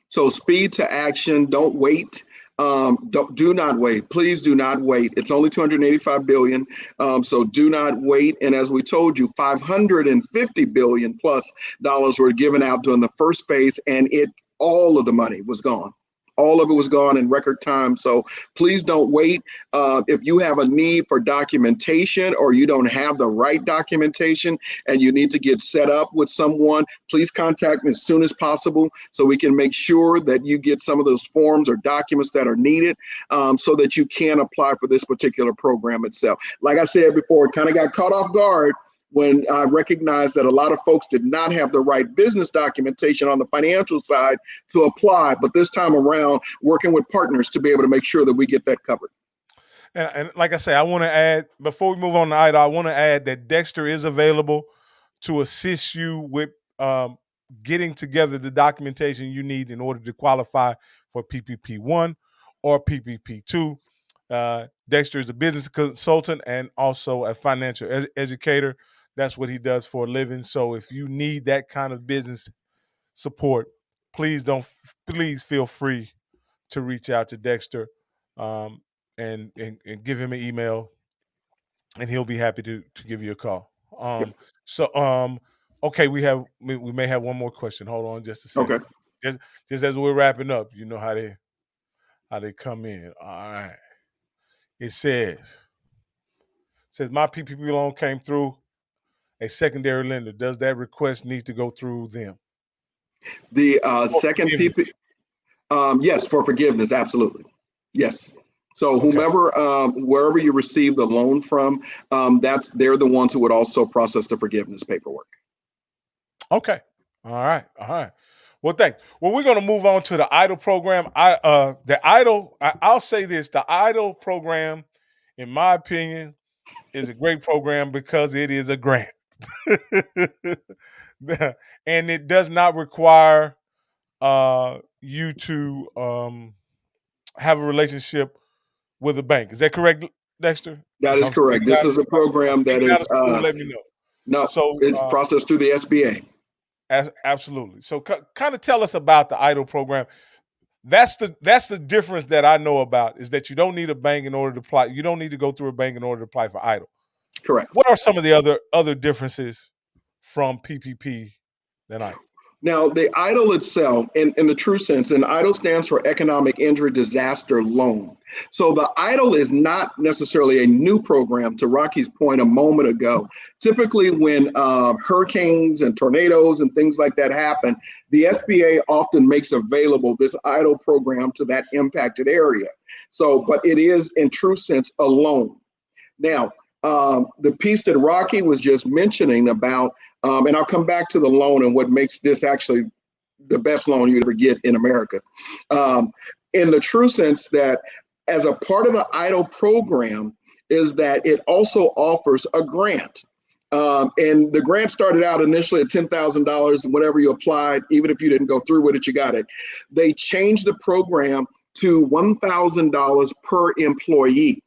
So speed to action. Don't wait. Do not wait. Please do not wait. It's only 285 billion. So do not wait. And as we told you, 550 billion plus dollars were given out during the first phase, and all of the money was gone. All of it was gone in record time. So please don't wait. If you have a need for documentation or you don't have the right documentation and you need to get set up with someone, please contact me as soon as possible so we can make sure that you get some of those forms or documents that are needed so that you can apply for this particular program itself. Like I said before, it kind of got caught off guard when I recognized that a lot of folks did not have the right business documentation on the financial side to apply. But this time around, working with partners to be able to make sure that we get that covered. And like I say, I want to add before we move on to IDA, I want to add that Dexter is available to assist you with getting together the documentation you need in order to qualify for PPP one or PPP two. Dexter is a business consultant and also a financial educator. That's what he does for a living. So if you need that kind of business support, please feel free to reach out to Dexter, um, and give him an email, and he'll be happy to give you a call. Yep. So okay, we may have one more question. Hold on just a Okay. second. Just just as we're wrapping up, you know how they come in. All right. It says my PPP loan came through a secondary lender. Does that request need to go through them The for second forgiveness? PP, yes, for forgiveness, absolutely. Yes. So Okay. whomever, wherever you receive the loan from, they're the ones who would also process the forgiveness paperwork. Okay. All right. All right. Well, thanks. Well, we're going to move on to the EIDL program. I'll say this: the EIDL program, in my opinion, is a great program because it is a grant, and it does not require you to have a relationship with a bank. Is that correct, Dexter? That If is I'm correct. speaking This out, is a program that speaking out is, of school, let me know. no, So, it's processed through the SBA. absolutely. So, kind of tell us about the EIDL program. That's the difference that I know about is that you don't need a bank in order to apply. You don't need to go through a bank in order to apply for EIDL. Correct. What are some of the other differences from PPP than EIDL? Now, the EIDL itself, in the true sense, and EIDL stands for Economic Injury Disaster Loan. So the EIDL is not necessarily a new program, to Rocky's point a moment ago. Typically, when hurricanes and tornadoes and things like that happen, the SBA often makes available this EIDL program to that impacted area. So, but it is, in true sense, a loan. Now, the piece that Rocky was just mentioning about, and I'll come back to the loan and what makes this actually the best loan you'd ever get in America. In the true sense that as a part of the EIDL program is that it also offers a grant. And the grant started out initially at $10,000. Whenever you applied, even if you didn't go through with it, you got it. They changed the program to $1,000 per employee.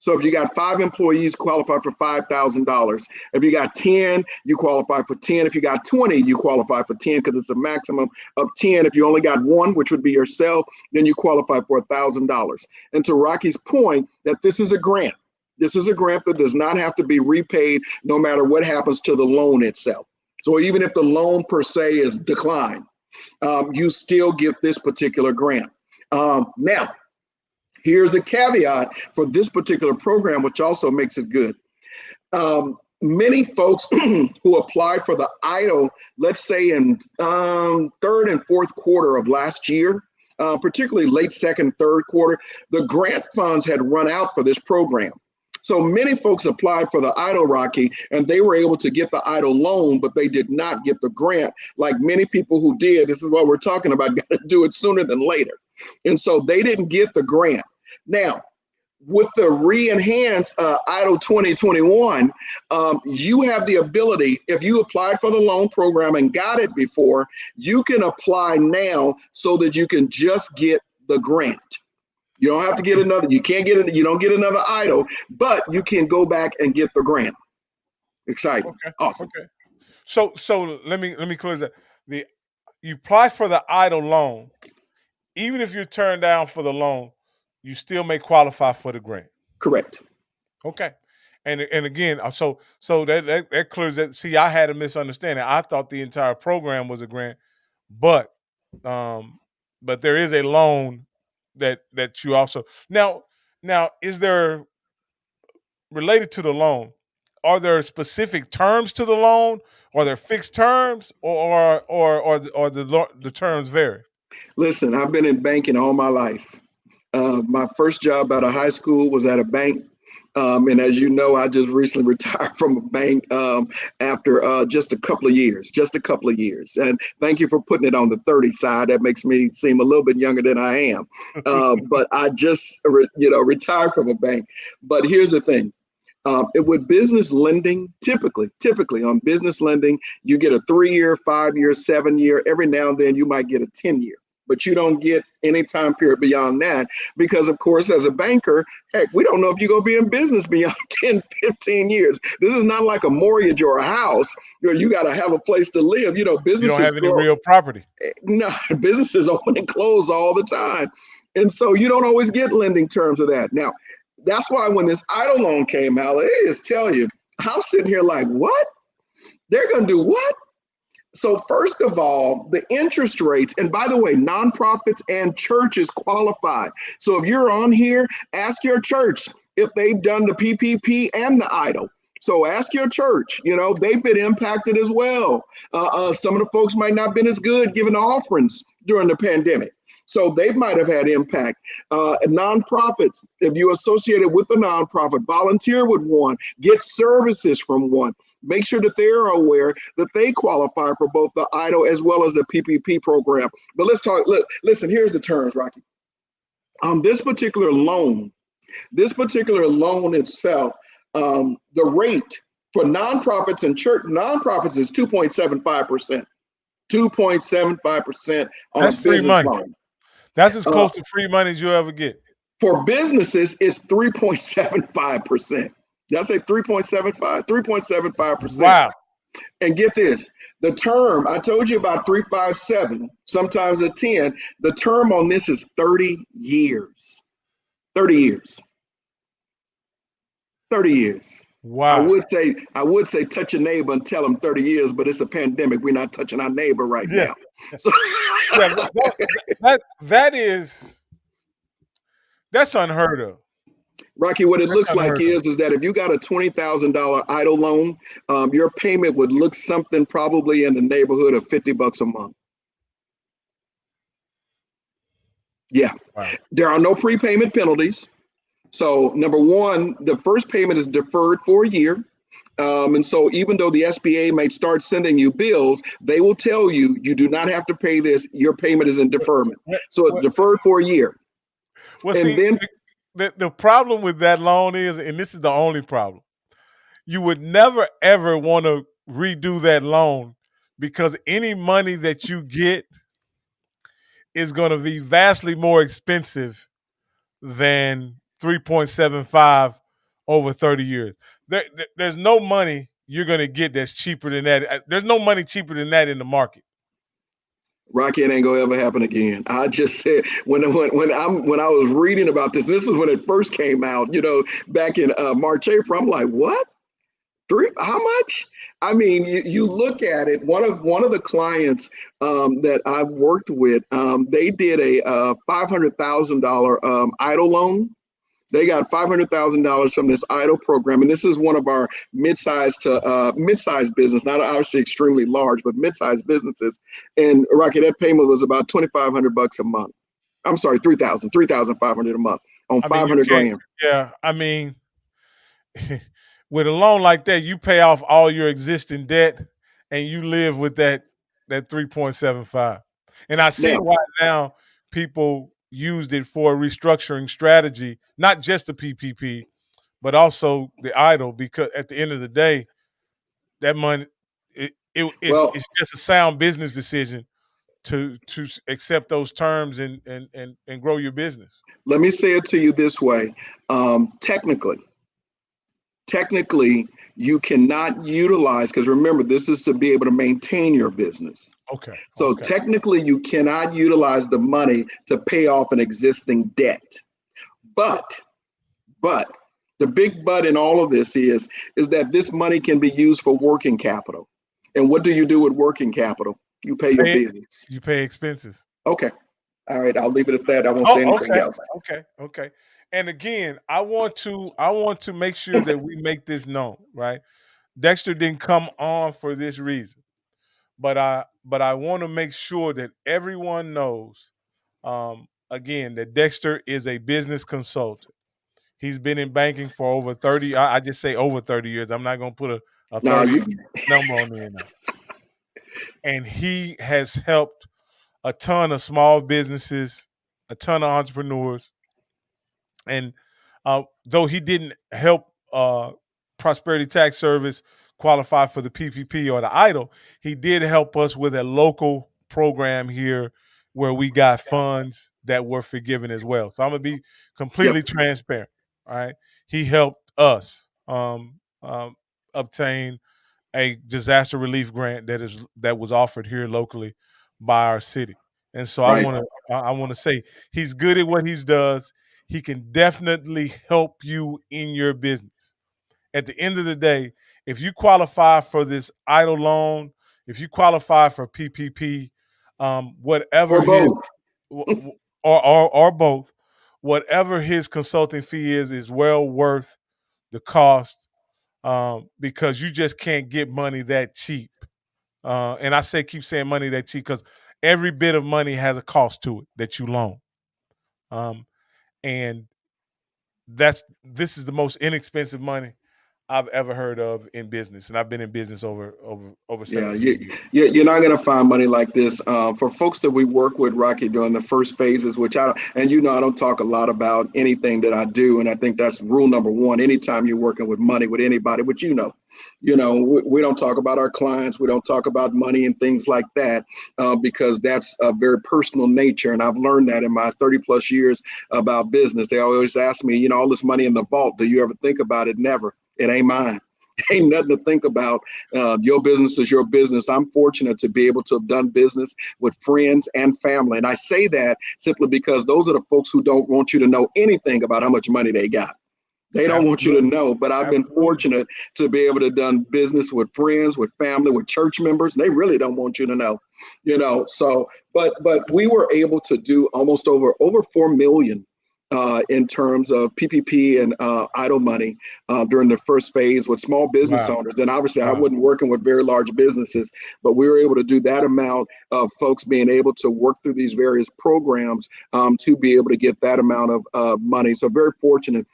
So if you got 5 employees, qualify for $5,000. If you got 10, you qualify for 10. If you got 20, you qualify for 10 because it's a maximum of 10. If you only got one, which would be yourself, then you qualify for $1,000. And to Rocky's point, that this is a grant. This is a grant that does not have to be repaid no matter what happens to the loan itself. So even if the loan per se is declined, you still get this particular grant. Now, here's a caveat for this particular program, which also makes it good. Many folks who applied for the EIDL, let's say in third and fourth quarter of last year, particularly late second, third quarter, the grant funds had run out for this program. So many folks applied for the EIDL, Rocky, and they were able to get the EIDL loan, but they did not get the grant like many people who did. This is what we're talking about, got to do it sooner than later. And so they didn't get the grant. Now, with the re-enhanced EIDL 2021, you have the ability, if you applied for the loan program and got it before, you can apply now so that you can just get the grant. You don't have to get another, you can't get it, you don't get another EIDL, but you can go back and get the grant. Exciting. Okay. Awesome. Okay. So let me close that. You apply for the EIDL loan, even if you're turned down for the loan, you still may qualify for the grant. Correct. Okay. And again, so that clears that. See, I had a misunderstanding. I thought the entire program was a grant, but um, but there is a loan that you also now is there related to the loan? Are there specific terms to the loan? Are there fixed terms, or the terms vary? Listen, I've been in banking all my life. My first job out of high school was at a bank. And as you know, I just recently retired from a bank after just a couple of years. And thank you for putting it on the 30 side. That makes me seem a little bit younger than I am. But I just, retired from a bank. But here's the thing. With business lending, typically on business lending, you get a 3-year, 5-year, 7-year. Every now and then you might get a 10-year. but you don't get any time period beyond that because, of course, as a banker, heck, we don't know if you're going to be in business beyond 10, 15 years. This is not like a mortgage or a house where you got to have a place to live. You know, You don't businesses have any grow. real property. No, businesses open and close all the time. And so you don't always get lending terms of that. Now, that's why when this EIDL loan came out, they just tell you, I'm sitting here like, what? They're going to do what? So first of all, the interest rates, and by the way, nonprofits and churches qualify. So if you're on here, ask your church if they've done the PPP and the EIDL. So ask your church, you know, they've been impacted as well. Some of the folks might not have been as good giving offerings during the pandemic. So they might have had impact. Nonprofits, if you associated with a nonprofit, volunteer with one, get services from one. Make sure that they're aware that they qualify for both the EIDL as well as the PPP program. But let's talk. Listen, here's the terms, Rocky. This particular loan itself, the rate for nonprofits and church nonprofits is 2.75%. 2.75% on a That's free business money. loan. That's as close to free money as you'll ever get. For businesses, it's 3.75%. Did I say 3.75? 3.75%. Wow. And get this, the term, I told you about 357, sometimes a 10. The term on this is 30 years. 30 years. 30 years. I Wow. would say touch your neighbor and tell them 30 years, but it's a pandemic. We're not touching our neighbor right Yeah. now. So Yeah, that's unheard of. Rocky, what it That's looks like unheard of. is that if you got a $20,000 EIDL loan, your payment would look something probably in the neighborhood of $50 a month. Yeah. Wow. There are no prepayment penalties. So number one, the first payment is deferred for a year. And so even though the SBA may start sending you bills, they will tell you, you do not have to pay this. Your payment is in deferment. So it's deferred for a year. Well, And see, then the problem with that loan is, and this is the only problem, you would never ever want to redo that loan because any money that you get is going to be vastly more expensive than 3.75 over 30 years. There's no money you're going to get that's cheaper than that. There's no money cheaper than that in the market. Rocky, it ain't gonna ever happen again. I just said when I was reading about this, this is when it first came out, you know, back in March, April. I'm like, what? Three? How much? I mean, you look at it. One of the clients that I've worked with, they did a $500,000 EIDL loan. They got $500,000 from this EIDL program, and this is one of our mid-sized business, not obviously extremely large, but mid-sized businesses. And Rocky, that payment was about $2,500 a month. I'm sorry, 3,500 a month on I mean, you 500 can't. grand. Yeah, I mean, with a loan like that, you pay off all your existing debt, and you live with that 3.75. And I see Now, why now people used it for a restructuring strategy, not just the PPP, but also the EIDL, because at the end of the day, that money well, it's just a sound business decision to accept those terms and grow your business. let me say it to you this way. Technically, you cannot utilize, because remember, this is to be able to maintain your business. Okay. So Okay. technically, you cannot utilize the money to pay off an existing debt. But the big but in all of this is that this money can be used for working capital. And what do you do with working capital? You pay your bills. You pay expenses. Okay. All right. I'll leave it at that. I won't say Oh, anything okay, else. okay. And again, I want to make sure that we make this known, right? Dexter didn't come on for this reason, but I want to make sure that everyone knows, again, that Dexter is a business consultant. He's been in banking for over 30. I just say over 30 years. I'm not going to put a Now 30 you number on there now. And he has helped a ton of small businesses, a ton of entrepreneurs. And though he didn't help Prosperity Tax Service qualify for the PPP or the EIDL, he did help us with a local program here where we got funds that were forgiven as well. So I'm gonna be Yep. completely transparent. All right, he helped us obtain a disaster relief grant that was offered here locally by our city. And so Right. I want to say he's good at what he does. He can definitely help you in your business. At the end of the day, if you qualify for this idle loan, if you qualify for PPP, whatever Or his both. or both, whatever his consulting fee is well worth the cost, because you just can't get money that cheap. And I say keep saying money that cheap because every bit of money has a cost to it that you loan. Um, and this is the most inexpensive money I've ever heard of in business, and I've been in business over Yeah, 17 years. you're not going to find money like this. For folks that we work with, Rocky, during the first phases, which I don't, and I don't talk a lot about anything that I do, and I think that's rule number one. Anytime you're working with money with anybody, which we don't talk about our clients, we don't talk about money and things like that, because that's a very personal nature, and I've learned that in my 30 plus years about business. They always ask me, all this money in the vault, do you ever think about it? Never. It ain't mine. Ain't nothing to think about. Your business is your business. I'm fortunate to be able to have done business with friends and family. And I say that simply because those are the folks who don't want you to know anything about how much money they got. They don't want you to Absolutely, know, but I've been absolutely. fortunate to be able to done business with friends, with family, with church members. They really don't want you to know, So, but we were able to do almost over 4 million in terms of PPP and idle money during the first phase with small business Wow, owners. And obviously, I wow, wasn't working with very large businesses, but we were able to do that amount of folks being able to work through these various programs to be able to get that amount of money. So very fortunate.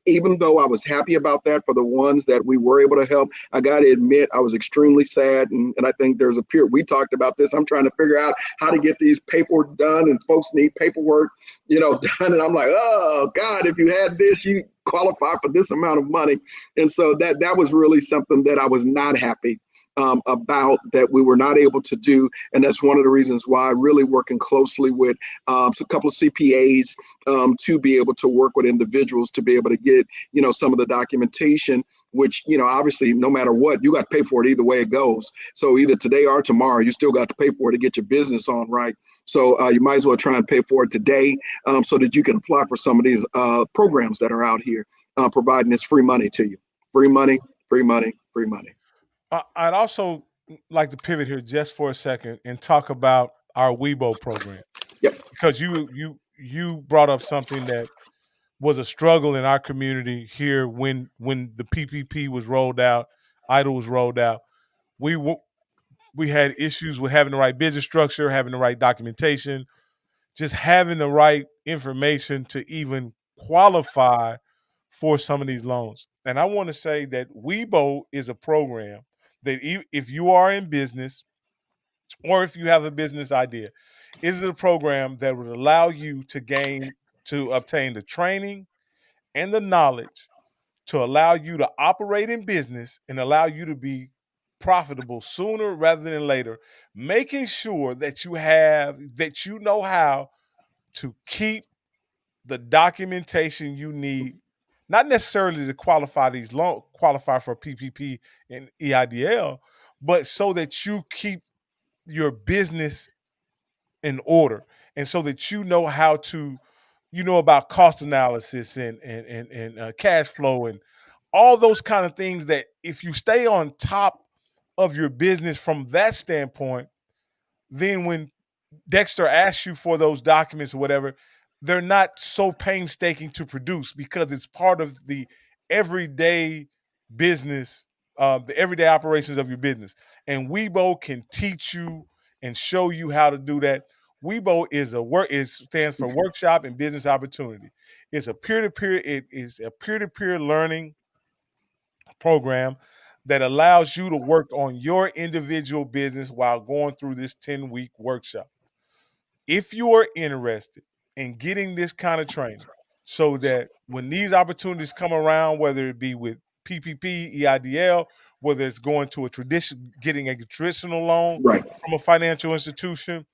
Even though I was happy about that for the ones that we were able to help, I got to admit I was extremely sad. And I think there's a period, we talked about this. I'm trying to figure out how to get these paperwork done, and folks need paperwork, done. And I'm like, oh God, if you had this, you qualify for this amount of money. And so that was really something that I was not happy about, that we were not able to do. And that's one of the reasons why really working closely with a couple of CPAs to be able to work with individuals to be able to get, some of the documentation, which, obviously, no matter what, you got to pay for it either way it goes. So either today or tomorrow, you still got to pay for it to get your business on right. So you might as well try and pay for it today, so that you can apply for some of these programs that are out here providing this free money to you. Free money, free money, free money. I'd also like to pivot here just for a second and talk about our Weibo program, Yep. because you brought up something that was a struggle in our community here when the PPP was rolled out, Idle was rolled out. We we had issues with having the right business structure, having the right documentation, just having the right information to even qualify for some of these loans. And I want to say that Weibo is a program that if you are in business or if you have a business idea, is a program that would allow you to obtain the training and the knowledge to allow you to operate in business and allow you to be profitable sooner rather than later, making sure that you know how to keep the documentation you need, not necessarily to qualify for PPP and EIDL, but so that you keep your business in order, and so that you know how to, about cost analysis and cash flow and all those kind of things, that if you stay on top of your business from that standpoint, then when Dexter asks you for those documents or whatever, they're not so painstaking to produce because it's part of the everyday business, the everyday operations of your business. And Weibo can teach you and show you how to do that. Weibo stands for Workshop and Business Opportunity. It's a peer to peer. It is a peer to peer learning program that allows you to work on your individual business while going through this 10-week workshop. If you are interested in getting this kind of training so that when these opportunities come around, whether it be with PPP, EIDL, whether it's going to getting a traditional loan Right. from a financial institution,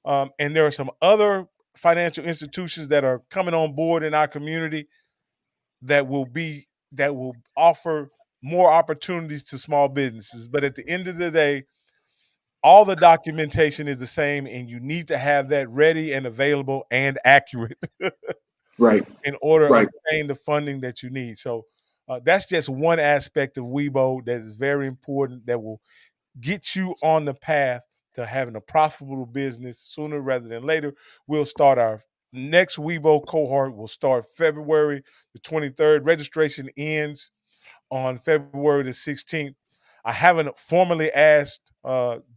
And there are some other financial institutions that are coming on board in our community that will offer more opportunities to small businesses. But at the end of the day, all the documentation is the same, and you need to have that ready and available and accurate Right. in order to Right. obtain the funding that you need. So that's just one aspect of Weibo that is very important, that will get you on the path to having a profitable business sooner rather than later. We'll start our next Weibo cohort. Will start February the 23rd. Registration ends on February the 16th. I haven't formally asked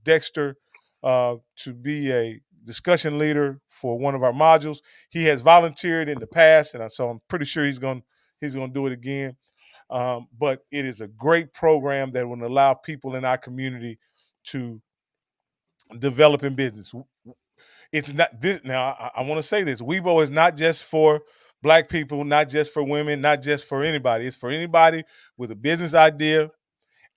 Dexter to be a discussion leader for one of our modules. He has volunteered in the past, and so I'm pretty sure he's going to do it again. But it is a great program that will allow people in our community to develop in business. It's not this now. I want to say this: Weibo is not just for Black people, not just for women, not just for anybody. It's for anybody with a business idea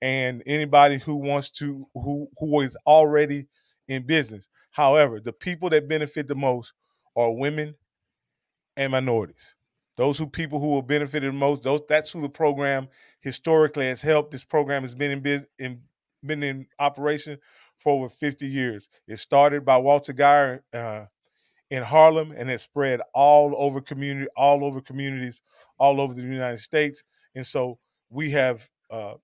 and anybody who wants to who is already in business. However, the people that benefit the most are women and minorities. Those who people who will benefit the most. That's who the program historically has helped. This program has been been in operation for over 50 years. It started by Walter Geyer in Harlem, and it spread all over communities, all over the United States. And so we have.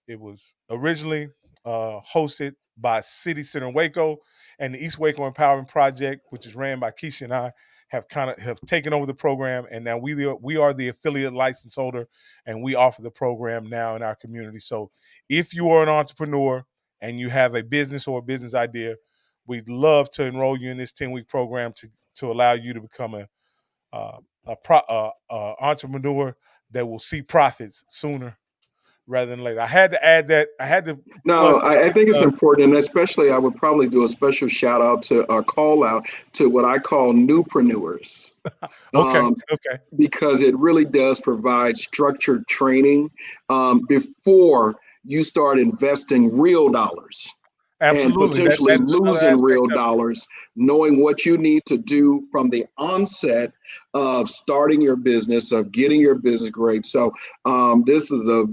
It was originally hosted by City Center Waco, and the East Waco Empowerment Project, which is ran by Keisha and I, have taken over the program, and now we are the affiliate license holder, and we offer the program now in our community. So if you are an entrepreneur and you have a business or a business idea, we'd love to enroll you in this 10-week program to allow you to become a entrepreneur that will see profits sooner rather than later. I had to add that. I had to plug. No, I think it's important, and especially I would probably do a special shout out to a call out to what I call newpreneurs. Okay, Um, okay, because it really does provide structured training before you start investing real dollars and absolutely. potentially That is another losing aspect real of it. dollars, knowing what you need to do from the onset of starting your business, of getting your business great. So this is a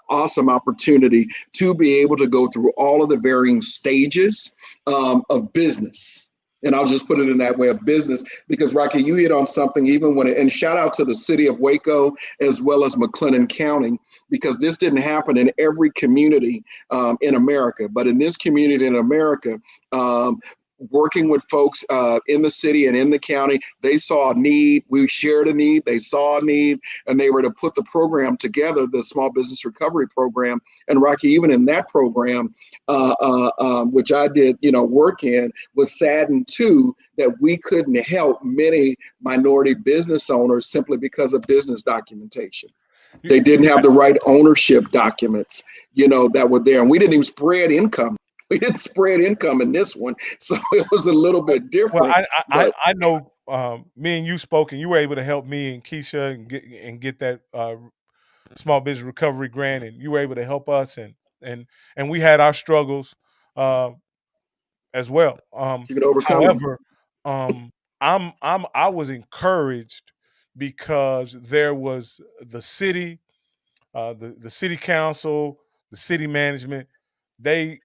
awesome opportunity to be able to go through all of the varying stages of business. And I'll just put it in that way of business because Rocky, you hit on something even when, and shout out to the city of Waco as well as McLennan County, because this didn't happen in every community in America. But in this community in America, working with folks in the city and in the county, they saw a need. We shared a need. They saw a need, and they were to put the program together, the Small Business Recovery Program. And Rocky, even in that program, which I did, work in, was saddened too that we couldn't help many minority business owners simply because of business documentation. You, They didn't have the right ownership documents, that were there. And we didn't even spread income. We didn't spread income in this one. So it was a little bit well, different. But I know me and you spoke, and you were able to help me and Keisha and get that small business recovery grant, and you were able to help us, and and we had our struggles uh, as well. you can overcome them. However, um, I was encouraged because there was the city, the city council, the city management. They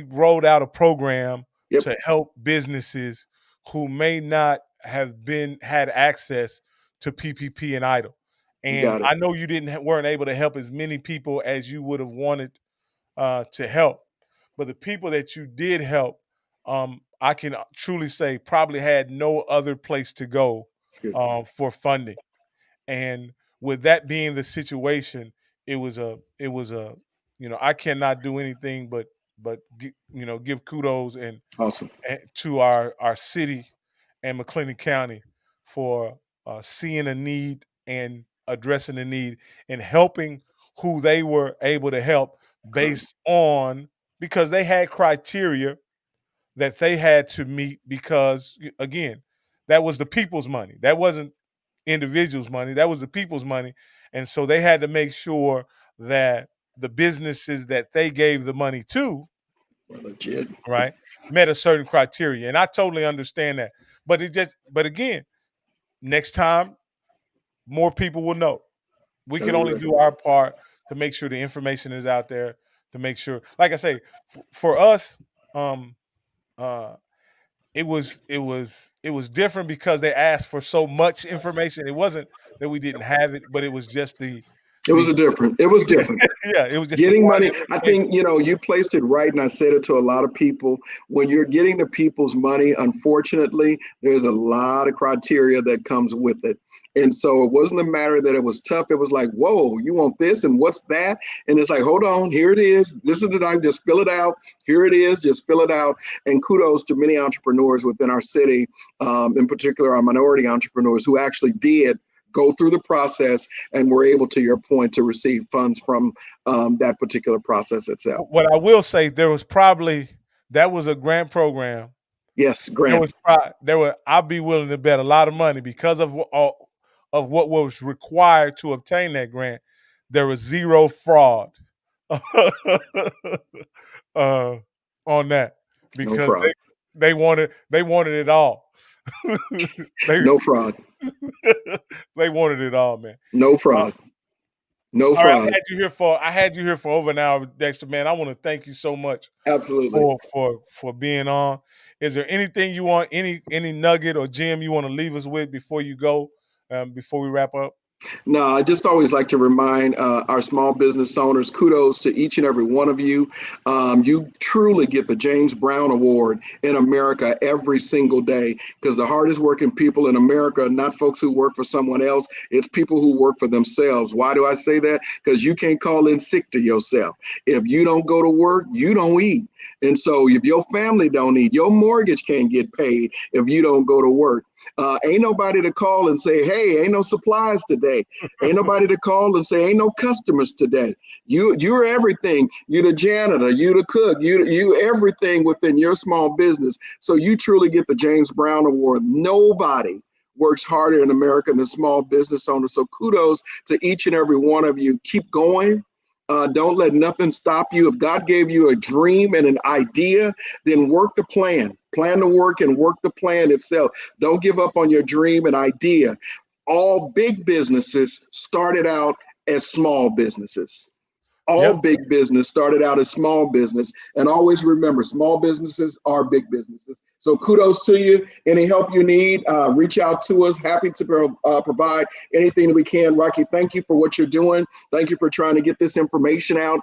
rolled out a program Yep. to help businesses who may not have been had access to PPP and EIDL. You And got it. I know you didn't weren't able to help as many people as you would have wanted to help, but the people that you did help, I can truly say probably had no other place to go It's good. for funding. And with that being the situation, it was a I cannot do anything but give kudos Awesome. and to our city and McLennan County for seeing a need and addressing the need and helping who they were able to help Correct. based on because they had criteria that they had to meet because again that was the people's money, that wasn't individuals money, that was the people's money. And so they had to make sure that the businesses that they gave the money to Legit. right? Met a certain criteria. And I totally understand that. But again, next time, more people will know. We can only Absolutely. do our part to make sure the information is out there, to make sure, like I say, for us, um, uh, it was different because they asked for so much information. It wasn't that we didn't have it, but it was just It was the a different. It was yeah, different. yeah, it was just the Getting quantity money, of I information. think, you placed it right, and I said it to a lot of people. When you're getting the people's money, unfortunately, there's a lot of criteria that comes with it. And so it wasn't a matter that it was tough. It was like, whoa, you want this and what's that? And it's like, hold on, here it is. This is the time, just fill it out. Here it is, just fill it out. And kudos to many entrepreneurs within our city, in particular our minority entrepreneurs who actually did go through the process and were able, to your point, to receive funds from that particular process itself. What I will say, that was a grant program. Yes, There Grant. was there were I'd be willing to bet a lot of money because of what was required to obtain that grant. There was zero fraud uh, on that No because fraud. they wanted it all. they No fraud. they wanted it all, man. No Uh, fraud. No all right, fraud. I had you here for over an hour, Dexter. Man, I want to thank you so much Absolutely. for being on. Is there anything you want, any nugget or gem you want to leave us with before you go, before we wrap up? No, I just always like to remind our small business owners, kudos to each and every one of you. You truly get the James Brown Award in America every single day, because the hardest working people in America are not folks who work for someone else. It's people who work for themselves. Why do I say that? Because you can't call in sick to yourself. If you don't go to work, you don't eat. And so if your family don't eat, your mortgage can't get paid if you don't go to work. Ain't nobody to call and say, hey, ain't no supplies today. Ain't nobody to call and say, ain't no customers today. You're everything. You're the janitor, you the cook, you everything within your small business. So you truly get the James Brown Award. Nobody works harder in America than small business owners. So kudos to each and every one of you. Keep going. Don't let nothing stop you. If God gave you a dream and an idea, then work the plan. Plan the work and work the plan itself. Don't give up on your dream and idea. All big businesses started out as small businesses. All Yeah, big business started out as small business. And always remember, small businesses are big businesses. So kudos to you. Any help you need, reach out to us. Happy to provide anything that we can. Rocky, thank you for what you're doing. Thank you for trying to get this information out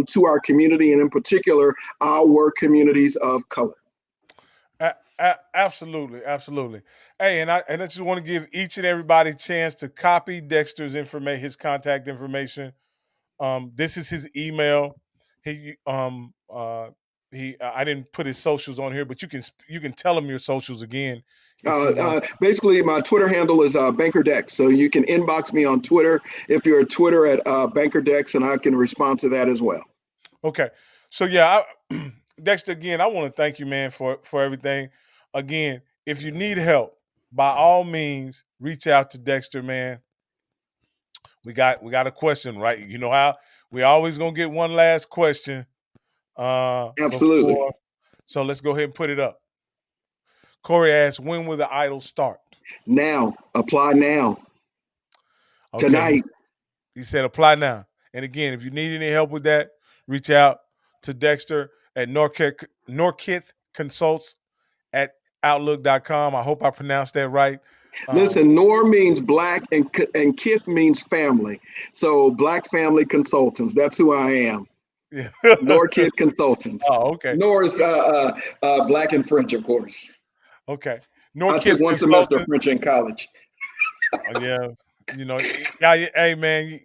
to our community, and in particular, our communities of color. absolutely, absolutely. Hey, and I just want to give each and everybody a chance to copy Dexter's information, his contact information. This is his email. He I didn't put his socials on here, but you can tell him your socials again if you want. Basically, my Twitter handle is Banker Dex. So you can inbox me on Twitter if you're a Twitter at Banker Dex, and I can respond to that as well. Okay. So yeah, Dexter, again, I want to thank you, man, for everything. Again, if you need help, by all means, reach out to Dexter, man. We got a question, right? You know how we always gonna get one last question Absolutely. before. So let's go ahead and put it up. Corey asks, when will the idol start? Now, apply now, Okay, tonight. he said apply now. And again, if you need any help with that, reach out to Dexter at Norkith Consults at Outlook.com. I hope I pronounced that right. Listen, Nor means black, and Kith means family. So, Black Family Consultants, that's who I am. Yeah. Nor Kith Consultants. Oh, okay. Nor is black and French, of course. Okay. I took Norkith one semester of Consultants. French in college. Oh, yeah. Yeah, hey, man,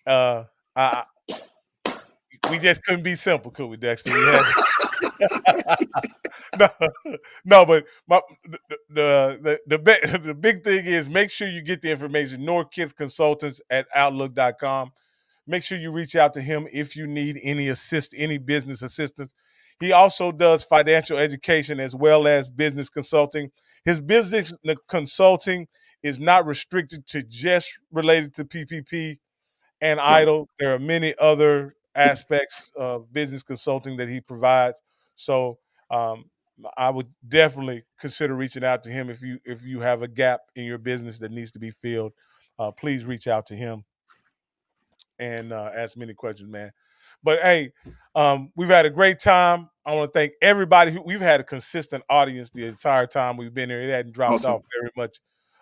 uh, I, we just couldn't be simple, could we, Dexter? We had no, no, but the big thing is make sure you get the information. Norkith Consultants at Outlook.com. Make sure you reach out to him if you need any business assistance. He also does financial education as well as business consulting. His business consulting is not restricted to just related to PPP and Right. EIDL. There are many other aspects of business consulting that he provides. So um, I would definitely consider reaching out to him if you have a gap in your business that needs to be filled. Please reach out to him and ask many questions, man. But hey, we've had a great time. I want to thank everybody. We've had a consistent audience the entire time we've been here. It hadn't dropped Awesome.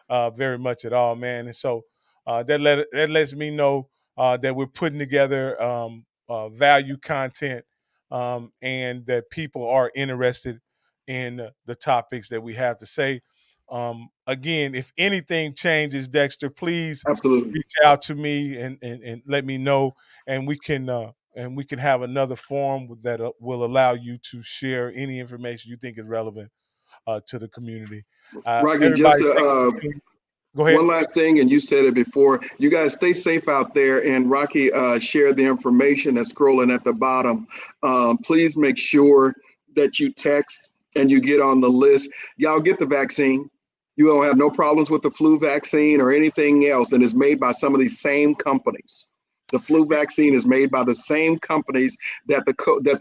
off very much at all, man. And so that lets me know that we're putting together value content and that people are interested in the topics that we have to say. Again, if anything changes, Dexter, please Absolutely. reach out to me and let me know, and we can have another forum that will allow you to share any information you think is relevant to the community. Rocky, just Everybody, to, take go ahead. one last thing, and you said it before. You guys stay safe out there. And Rocky shared the information that's scrolling at the bottom. Please make sure that you text and you get on the list. Y'all get the vaccine. You will have no problems with the flu vaccine or anything else, and it's made by some of these same companies. The flu vaccine is made by the same companies that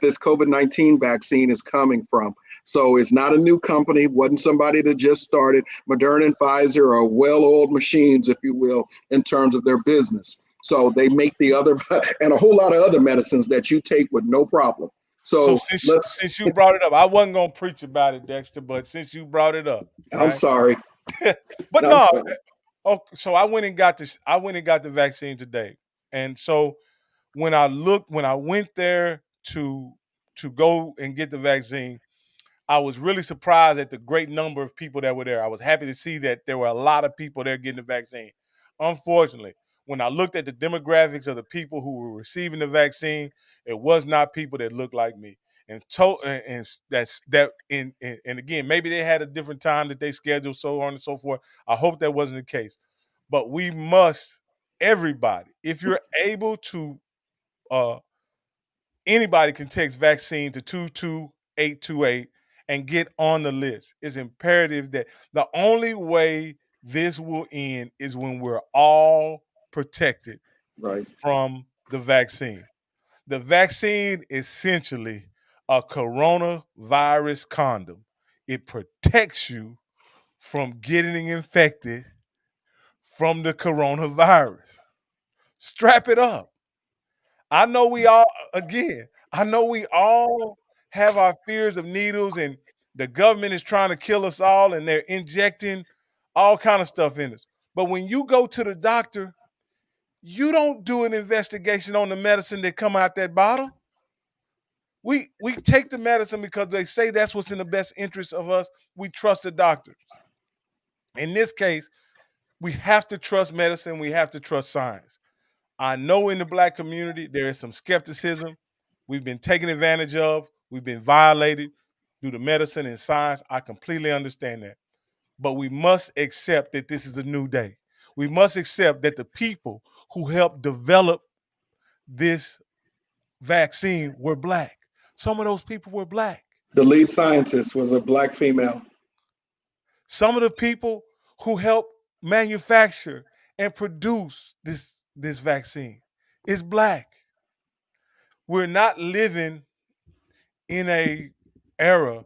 this COVID-19 vaccine is coming from. So it's not a new company. Wasn't somebody that just started. Moderna and Pfizer are well-oiled machines, if you will, in terms of their business. So they make the other and a whole lot of other medicines that you take with no problem. So So let's. since you brought it up, I wasn't gonna preach about it, Dexter, but since you brought it up, I'm right? sorry. But I'm no, sorry. oh, so I went and got the vaccine today, and so when I went there to go and get the vaccine, I was really surprised at the great number of people that were there. I was happy to see that there were a lot of people there getting the vaccine. Unfortunately, when I looked at the demographics of the people who were receiving the vaccine, it was not people that looked like me. And that's that. And again, maybe they had a different time that they scheduled, so on and so forth. I hope that wasn't the case. But we must, everybody, if you're able to uh, anybody can text vaccine to 22828 and get on the list. It's imperative that the only way this will end is when we're all protected Right. from the vaccine. The vaccine essentially a coronavirus condom. It protects you from getting infected from the coronavirus. Strap it up. I know we all again, I know we all have our fears of needles and the government is trying to kill us all and they're injecting all kind of stuff in us. But when you go to the doctor, you don't do an investigation on the medicine that come out that bottle. We take the medicine because they say that's what's in the best interest of us. We trust the doctors. In this case, we have to trust medicine, we have to trust science. I know in the black community there is some skepticism. We've been taken advantage of. We've been violated through the medicine and science. I completely understand that. But we must accept that this is a new day. We must accept that the people who helped develop this vaccine were black. Some of those people were black. The lead scientist was a black female. Some of the people who helped manufacture and produce this vaccine is black. We're not living in a era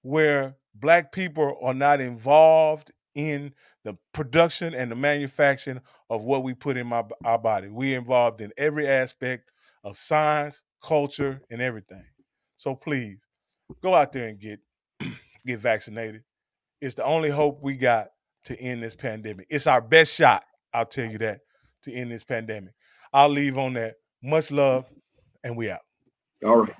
where black people are not involved in the production and the manufacturing of what we put in our body. We're involved in every aspect of science, culture, and everything. So please go out there and get vaccinated. It's the only hope we got to end this pandemic. It's our best shot, I'll tell you that, to end this pandemic. I'll leave on that. Much love, and we out. All right.